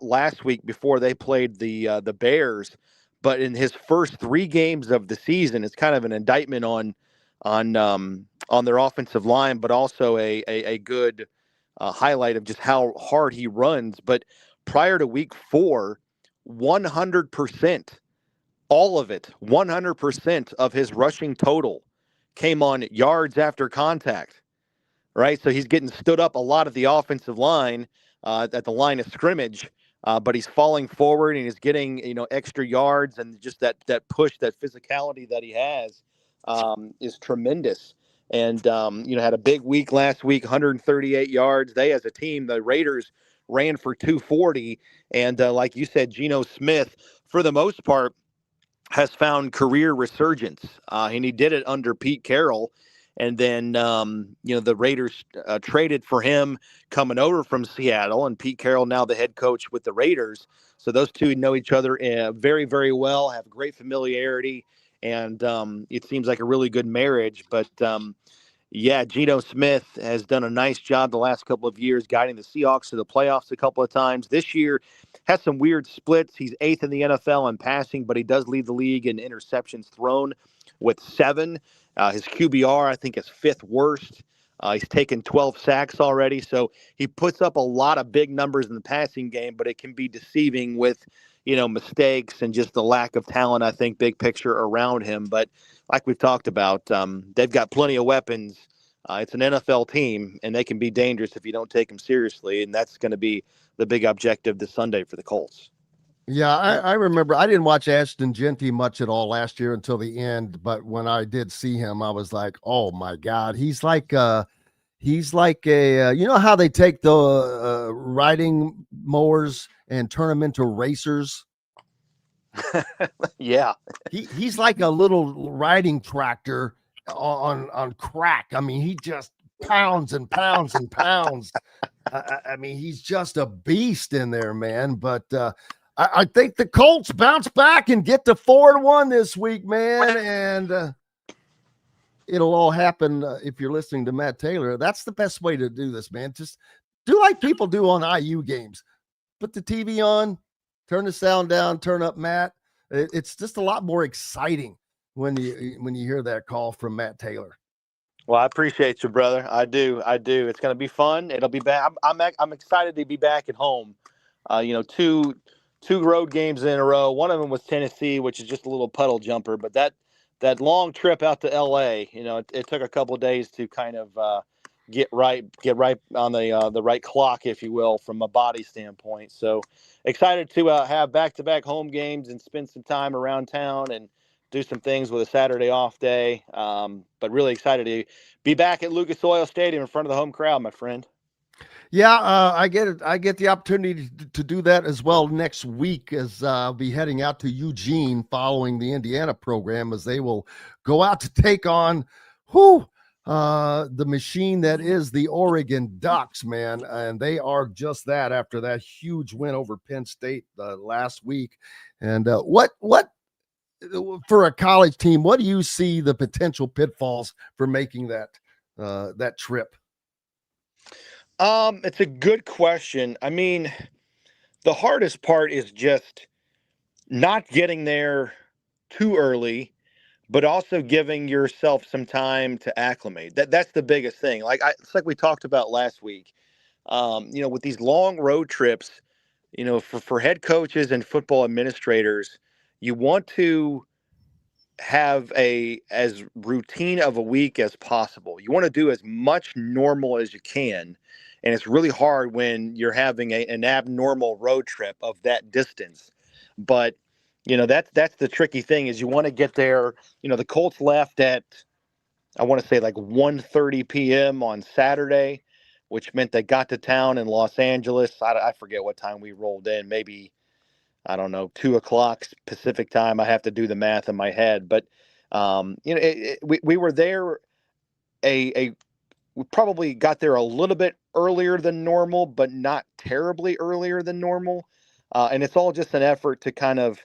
last week before they played the Bears. But in his first 3 games of the season, it's kind of an indictment on their offensive line, but also a good highlight of just how hard he runs. But prior to week 4, 100%, all of it, 100% of his rushing total came on yards after contact, right? So he's getting stood up a lot at the offensive line at the line of scrimmage, but he's falling forward and he's getting, extra yards, and just that push, that physicality that he has is tremendous. And, had a big week last week, 138 yards. They, as a team, the Raiders ran for 240. And like you said, Geno Smith, for the most part, has found career resurgence. And he did it under Pete Carroll. And then, the Raiders traded for him coming over from Seattle, and Pete Carroll now the head coach with the Raiders. So those two know each other very, very well, have great familiarity. And it seems like a really good marriage. But, Geno Smith has done a nice job the last couple of years guiding the Seahawks to the playoffs a couple of times. This year has some weird splits. He's 8th in the NFL in passing, but he does lead the league in interceptions thrown with 7. His QBR, I think, is 5th worst. He's taken 12 sacks already. So he puts up a lot of big numbers in the passing game, but it can be deceiving with mistakes and just the lack of talent, I think, big picture around him. But like we've talked about, they've got plenty of weapons. It's an NFL team, and they can be dangerous if you don't take them seriously. And that's going to be the big objective this Sunday for the Colts. Yeah, I remember I didn't watch Ashton Genty much at all last year until the end. But when I did see him, I was like, oh, my God, he's like a how they take the riding mowers and turn them into racers. Yeah, he's like a little riding tractor on crack. I mean, he just pounds and pounds and pounds. I mean, he's just a beast in there, man. But I think the Colts bounce back and get to 4-1 this week, man. And it'll all happen if you're listening to Matt Taylor. That's the best way to do this, man. Just do like people do on IU games. Put the TV on, turn the sound down, turn up Matt. It's just a lot more exciting when you hear that call from Matt Taylor. Well, I appreciate you, brother. I do. It's going to be fun. It'll be back. I'm excited to be back at home. Two road games in a row. One of them was Tennessee, which is just a little puddle jumper. But that long trip out to LA, it took a couple of days to kind of get right on the right clock, if you will, from a body standpoint. So excited to have back-to-back home games and spend some time around town and do some things with a Saturday off day. But really excited to be back at Lucas Oil Stadium in front of the home crowd, my friend. Yeah, I get it. I get the opportunity to do that as well next week, as I'll be heading out to Eugene following the Indiana program, as they will go out to take on the machine that is the Oregon Ducks, man. And they are just that after that huge win over Penn State last week. And what for a college team, what do you see the potential pitfalls for making that trip? It's a good question. I mean, the hardest part is just not getting there too early, but also giving yourself some time to acclimate. That's the biggest thing. It's like we talked about last week. With these long road trips, for head coaches and football administrators, you want to have as routine of a week as possible. You want to do as much normal as you can. And it's really hard when you're having an abnormal road trip of that distance. But, that's the tricky thing is you want to get there. The Colts left at, I want to say 1:30 p.m. on Saturday, which meant they got to town in Los Angeles. I forget what time we rolled in, maybe, I don't know, 2:00 Pacific time. I have to do the math in my head. But, we were there we probably got there a little bit earlier than normal, but not terribly earlier than normal. And it's all just an effort to kind of,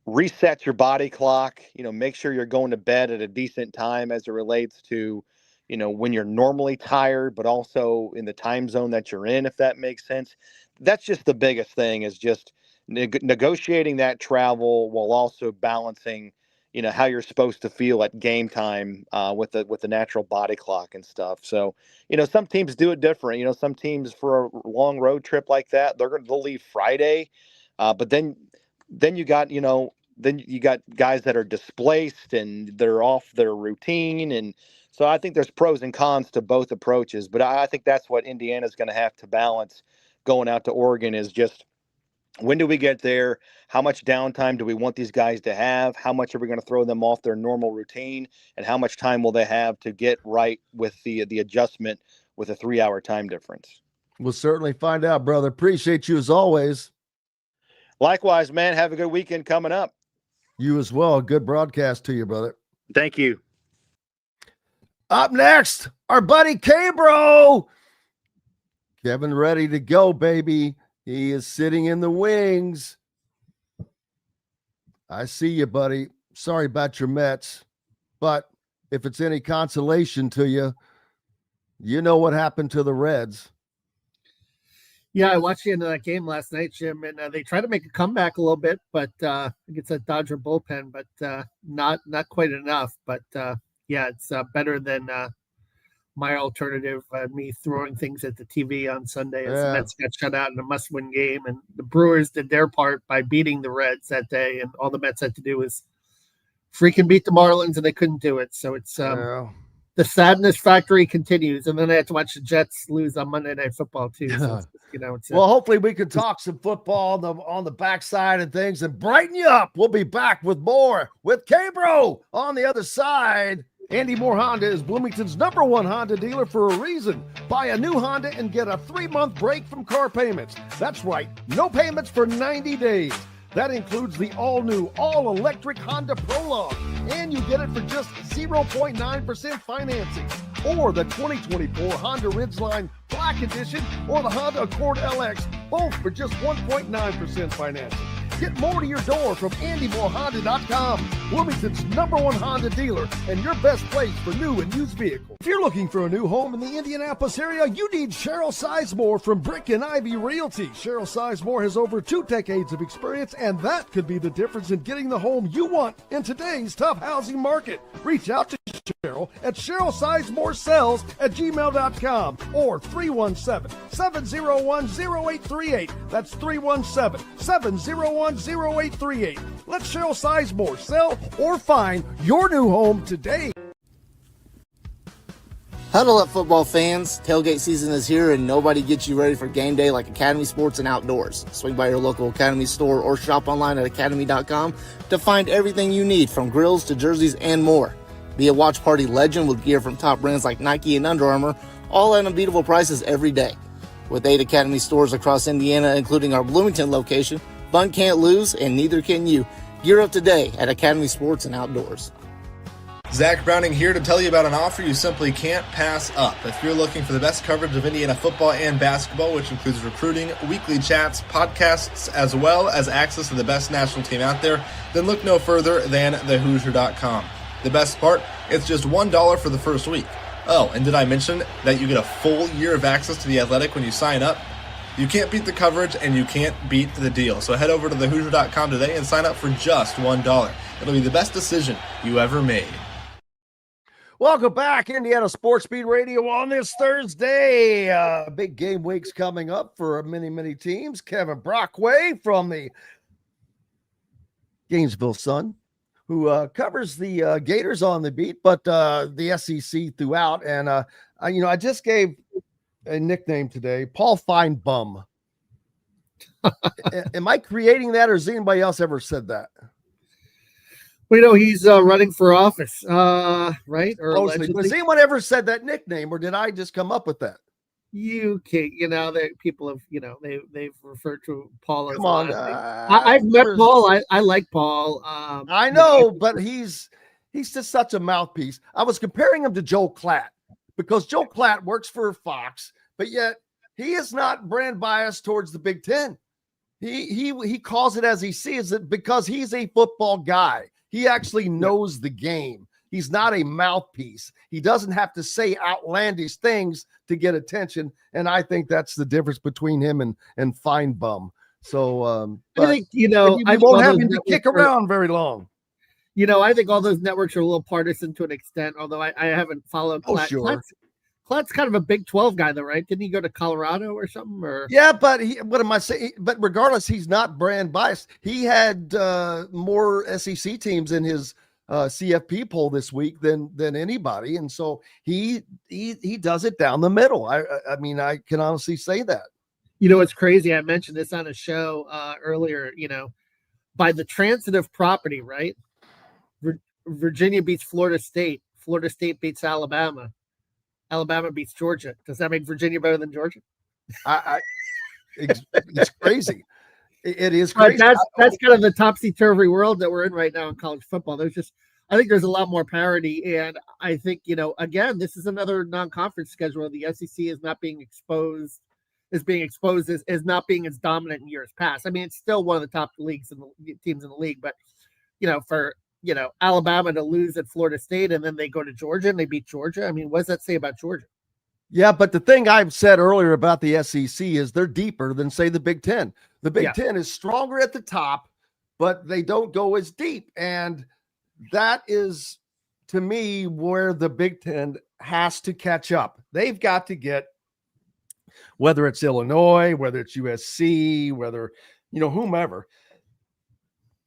reset your body clock, make sure you're going to bed at a decent time as it relates to, when you're normally tired, but also in the time zone that you're in, if that makes sense. That's just the biggest thing is just negotiating that travel while also balancing, how you're supposed to feel at game time with the natural body clock and stuff. So, some teams do it different. Some teams for a long road trip like that, they'll leave Friday, but then you got guys that are displaced and they're off their routine, and so I think there's pros and cons to both approaches. But I think that's what Indiana's going to have to balance going out to Oregon is just, when do we get there? How much downtime do we want these guys to have? How much are we going to throw them off their normal routine? And how much time will they have to get right with the adjustment with a 3-hour time difference? We'll certainly find out, brother. Appreciate you as always. Likewise, man. Have a good weekend coming up. You as well. Good broadcast to you, brother. Thank you. Up next, our buddy K-Bro. Kevin ready to go, baby. He is sitting in the wings. I see you, buddy. Sorry about your Mets, but if it's any consolation to you, you know what happened to the Reds. Yeah, I watched the end of that game last night, Jim, and they tried to make a comeback a little bit, but against that Dodger bullpen, but not quite enough. But yeah, it's better than my alternative, me throwing things at the TV on Sunday as the Mets got shut out in a must-win game, and the Brewers did their part by beating the Reds that day, and all the Mets had to do was freaking beat the Marlins, and they couldn't do it. So it's the sadness factory continues, and then I had to watch the Jets lose on Monday Night Football too. So it's, well, hopefully we can talk some football on the backside and things and brighten you up. We'll be back with more with K-Bro on the other side. Andy Moore Honda is Bloomington's #1 Honda dealer for a reason. Buy a new Honda and get a 3-month break from car payments. That's right, no payments for 90 days. That includes the all-new, all-electric Honda Prologue, and you get it for just 0.9% financing. Or the 2024 Honda Ridgeline Black Edition or the Honda Accord LX, both for just 1.9% financing. Get more to your door from AndyMooreHonda.com, Bloomington's #1 Honda dealer and your best place for new and used vehicles. If you're looking for a new home in the Indianapolis area, you need Cheryl Sizemore from Brick and Ivy Realty. Cheryl Sizemore has over 2 decades of experience, and that could be the difference in getting the home you want in today's tough housing market. Reach out to Cheryl at CherylSizemore@gmail.com or 317-701-0838. That's 317-701-0838. Let Cheryl Sizemore sell or find your new home today. Huddle up, football fans. Tailgate season is here, and nobody gets you ready for game day like Academy Sports and Outdoors. Swing by your local Academy store or shop online at academy.com to find everything you need, from grills to jerseys and more. Be a watch party legend with gear from top brands like Nike and Under Armour, all at unbeatable prices every day. With 8 Academy stores across Indiana, including our Bloomington location, fun can't lose, and neither can you. Gear up today at Academy Sports and Outdoors. Zach Browning here to tell you about an offer you simply can't pass up. If you're looking for the best coverage of Indiana football and basketball, which includes recruiting, weekly chats, podcasts, as well as access to the best national team out there, then look no further than thehoosier.com. The best part, it's just $1 for the first week. Oh, and did I mention that you get a full year of access to The Athletic when you sign up? You can't beat the coverage, and you can't beat the deal. So head over to thehoosier.com today and sign up for just $1. It'll be the best decision you ever made. Welcome back, Indiana Sports Beat Radio on this Thursday. Big game weeks coming up for many, many teams. Kevin Brockway from the Gainesville Sun, who covers the Gators on the beat, but the SEC throughout. And, I just gave a nickname today, Paul Feinbum. Am I creating that, or has anybody else ever said that? Well, he's running for office, right? Or has anyone ever said that nickname, or did I just come up with that? You can't, that people have, they've referred to Paul as. Come on, I've met Paul. I like Paul. I know, but he's just such a mouthpiece. I was comparing him to Joe Klatt because Joe Klatt works for Fox, but yet he is not brand biased towards the Big Ten. He calls it as he sees it because he's a football guy. He actually knows the game. He's not a mouthpiece. He doesn't have to say outlandish things to get attention. And I think that's the difference between him and Feinbum. So I think, I won't have him to kick around very long. I think all those networks are a little partisan to an extent, although I haven't followed Klatt. Sure. Klatt's kind of a Big 12 guy, though, right? Didn't he go to Colorado or something? Or yeah, but what am I saying? But regardless, he's not brand biased. He had more SEC teams in his CFP poll this week than anybody, and so he does it down the middle. I mean, I can honestly say that. It's crazy. I mentioned this on a show earlier. By the transitive property, right? Virginia beats Florida State. Florida State beats Alabama. Alabama beats Georgia. Does that make Virginia better than Georgia? It's crazy. It is crazy. That's kind of the topsy-turvy world that we're in right now in college football. I think there's a lot more parity, and I think again, this is another non-conference schedule. The SEC is not being exposed. Is being exposed as not being as dominant in years past. I mean, it's still one of the top teams in the league, but for Alabama to lose at Florida State and then they go to Georgia and they beat Georgia. I mean, what does that say about Georgia? Yeah, but the thing I've said earlier about the SEC is they're deeper than, say, the Big Ten. The Big Ten is stronger at the top, but they don't go as deep. And that is, to me, where the Big Ten has to catch up. They've got to get, whether it's Illinois, whether it's USC, whether, whomever,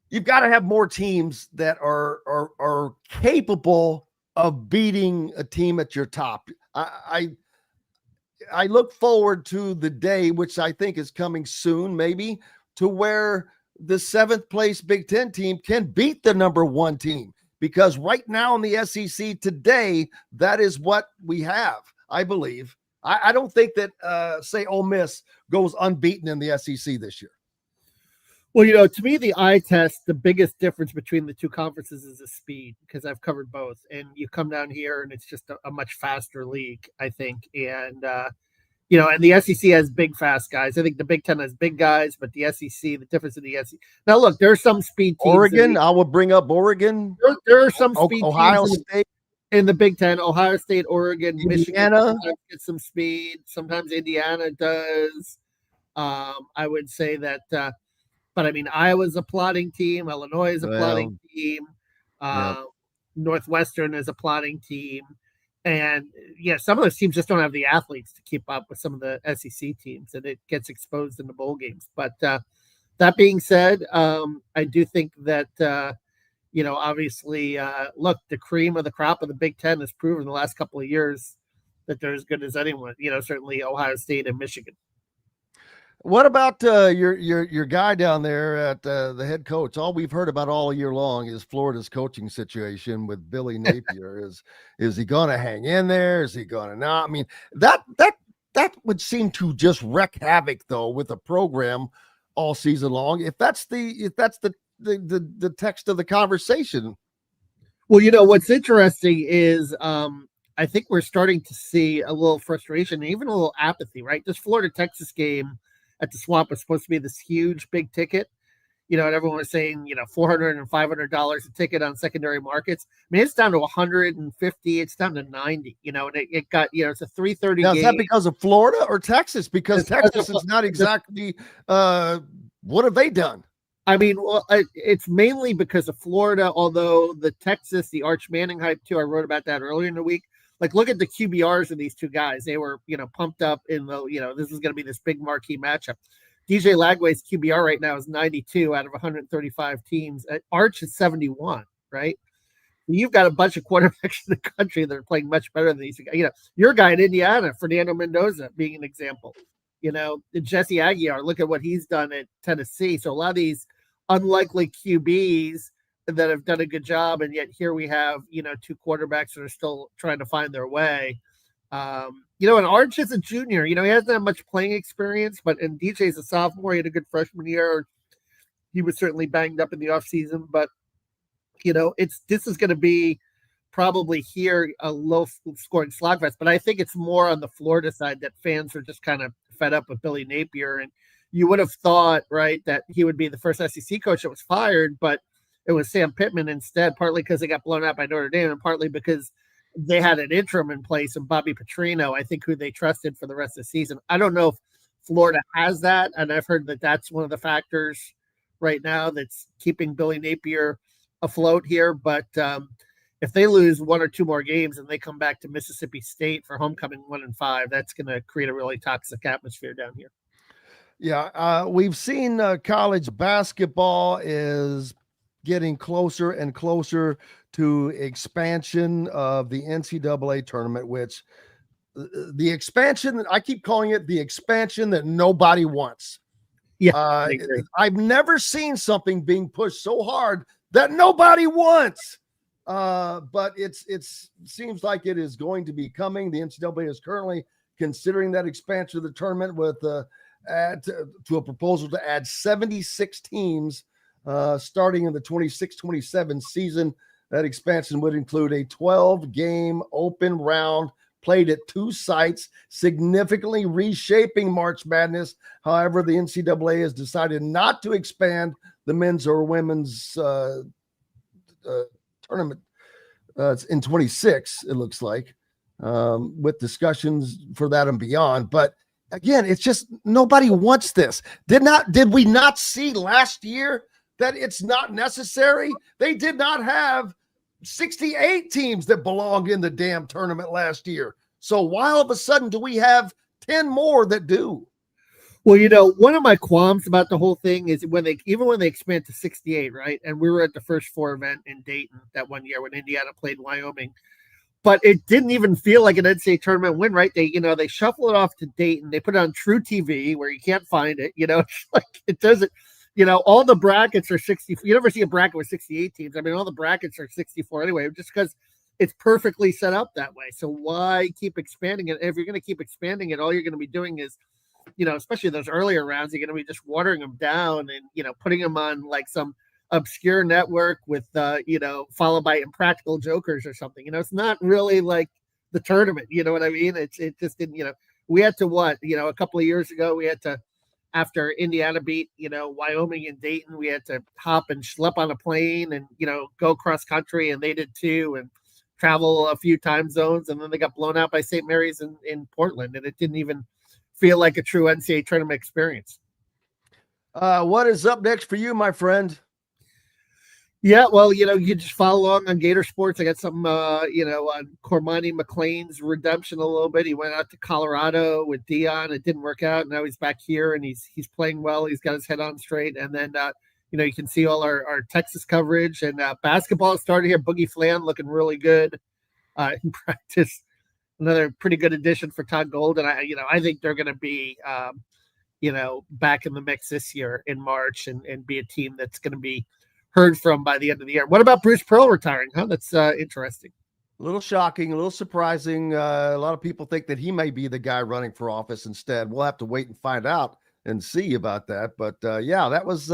you've got to have more teams that are capable of beating a team at your top. I look forward to the day, which I think is coming soon, maybe, to where the 7th place Big Ten team can beat the number 1 team. Because right now in the SEC today, that is what we have, I believe. I don't think that, say, Ole Miss goes unbeaten in the SEC this year. Well, to me, the eye test, the biggest difference between the two conferences is the speed, because I've covered both. And you come down here and it's just a much faster league, I think. And, and the SEC has big, fast guys. I think the Big Ten has big guys, but the SEC, the difference in the SEC. Now, look, there are some speed teams. Oregon, I will bring up Oregon. There are some speed Ohio teams State. In the Big Ten, Ohio State, Oregon, Indiana. Michigan gets some speed. Sometimes Indiana does. I would say that, but I mean, Iowa's a plotting team. Illinois is a plotting team. Northwestern is a plotting team. And some of those teams just don't have the athletes to keep up with some of the SEC teams, and it gets exposed in the bowl games. But that being said, I do think that, obviously, look, the cream of the crop of the Big Ten has proven the last couple of years that they're as good as anyone, certainly Ohio State and Michigan. What about your guy down there at the head coach? All we've heard about all year long is Florida's coaching situation with Billy Napier. Is he going to hang in there? Is he going to not? I mean, that would seem to just wreak havoc, though, with the program all season long. If that's the text of the conversation. Well, what's interesting is I think we're starting to see a little frustration, even a little apathy, right? This Florida-Texas game at the Swamp was supposed to be this huge big ticket. and everyone was saying, $400 and $500 a ticket on secondary markets. I mean, it's down to 150. It's down to 90, and it got, it's a 3:30 Now, game. is that because of Florida or Texas? Because Texas is not exactly, what have they done? I mean, well, it's mainly because of Florida, although the Texas, the Arch Manning hype too, I wrote about that earlier in the week. Like, look at the QBRs of these two guys. They were, pumped up in the, this is going to be this big marquee matchup. DJ Lagway's QBR right now is 92 out of 135 teams. Arch is 71, right? You've got a bunch of quarterbacks in the country that are playing much better than these guys. Your guy in Indiana, Fernando Mendoza, being an example. Jesse Aguiar, look at what he's done at Tennessee. So a lot of these unlikely QBs that have done a good job, and yet here we have, two quarterbacks that are still trying to find their way. And Arch is a junior. He hasn't had much playing experience, and DJ's a sophomore. He had a good freshman year. He was certainly banged up in the offseason, but this is going to be probably here a low scoring slogfest. But I think it's more on the Florida side that fans are just kind of fed up with Billy Napier. And you would have thought, right, that he would be the first SEC coach that was fired, but it was Sam Pittman instead, partly because they got blown out by Notre Dame and partly because they had an interim in place and Bobby Petrino, I think, who they trusted for the rest of the season. I don't know if Florida has that, and I've heard that that's one of the factors right now that's keeping Billy Napier afloat here. But if they lose one or two more games and they come back to Mississippi State for homecoming 1-5, that's going to create a really toxic atmosphere down here. Yeah, we've seen college basketball is getting closer and closer to expansion of the NCAA tournament, which the expansion, I keep calling it the expansion that nobody wants. Yeah, I've never seen something being pushed so hard that nobody wants. But it seems like it is going to be coming. The NCAA is currently considering that expansion of the tournament with to a proposal to add 76 teams starting in the 26-27 season. That expansion would include a 12-game open round played at 2 sites, significantly reshaping March Madness. However, the NCAA has decided not to expand the men's or women's tournament in 26, it looks like, with discussions for that and beyond. But again, it's just nobody wants this. Did we not see last year that it's not necessary? They did not have 68 teams that belonged in the damn tournament last year. So why all of a sudden do we have 10 more that do? Well, one of my qualms about the whole thing is when they expand to 68, right? And we were at the first 4 event in Dayton that one year when Indiana played Wyoming, but it didn't even feel like an NCAA tournament win, right? They shuffle it off to Dayton. They put it on True TV where you can't find it. It's like it doesn't. All the brackets are 60. You never see a bracket with 68 teams. I mean, all the brackets are 64 anyway, just because it's perfectly set up that way. So why keep expanding it? If you're going to keep expanding it, all you're going to be doing is, especially those earlier rounds, you're going to be just watering them down and, putting them on like some obscure network with, followed by Impractical Jokers or something. It's not really like the tournament. You know what I mean? It just didn't, we had to a couple of years ago, we had to, after Indiana beat, Wyoming and Dayton, we had to hop and schlep on a plane and, go cross country, and they did too, and travel a few time zones. And then they got blown out by St. Mary's in Portland, and it didn't even feel like a true NCAA tournament experience. What is up next for you, my friend? Yeah, well, you just follow along on Gator Sports. I got some, on Cormani McLean's redemption a little bit. He went out to Colorado with Dion. It didn't work out. Now he's back here, and he's playing well. He's got his head on straight. And then, you can see all our Texas coverage. And basketball started here. Boogie Flan looking really good in practice. Another pretty good addition for Todd Golden. I think they're going to be, back in the mix this year in March and be a team that's going to be heard from by the end of the year. What about Bruce Pearl retiring? That's interesting. A little shocking, a little surprising. A lot of people think that he may be the guy running for office instead. We'll have to wait and find out and see about that. But yeah, that was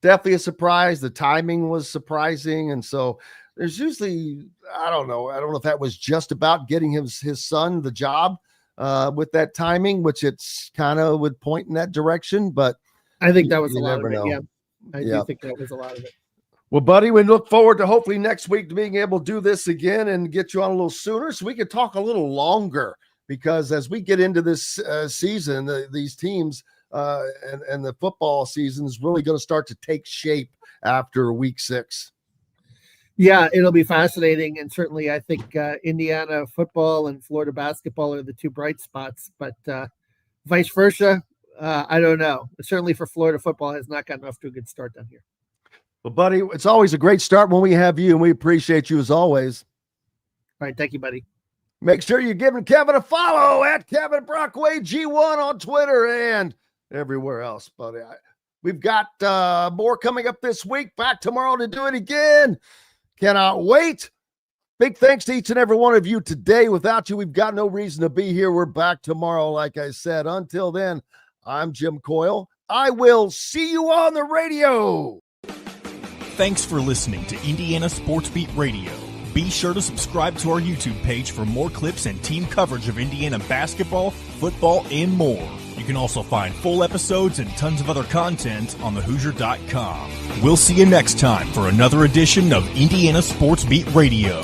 definitely a surprise. The timing was surprising. And so there's usually, I don't know if that was just about getting his son the job with that timing, which it's kind of would point in that direction. But I think that was a lot of it, yeah. I do think that was a lot of it. Well, buddy, we look forward to hopefully next week to being able to do this again and get you on a little sooner so we can talk a little longer, because as we get into this season, these teams and the football season is really going to start to take shape after week 6. Yeah, it'll be fascinating. And certainly I think Indiana football and Florida basketball are the two bright spots, but vice versa, I don't know. Certainly for Florida football has not gotten off to a good start down here. Well, buddy, it's always a great start when we have you, and we appreciate you as always. All right. Thank you, buddy. Make sure you're giving Kevin a follow at Kevin Brockway G1 on Twitter and everywhere else, buddy. We've got more coming up this week. Back tomorrow to do it again. Cannot wait. Big thanks to each and every one of you today. Without you, we've got no reason to be here. We're back tomorrow, like I said. Until then, I'm Jim Coyle. I will see you on the radio. Thanks for listening to Indiana Sports Beat Radio. Be sure to subscribe to our YouTube page for more clips and team coverage of Indiana basketball, football, and more. You can also find full episodes and tons of other content on thehoosier.com. We'll see you next time for another edition of Indiana Sports Beat Radio.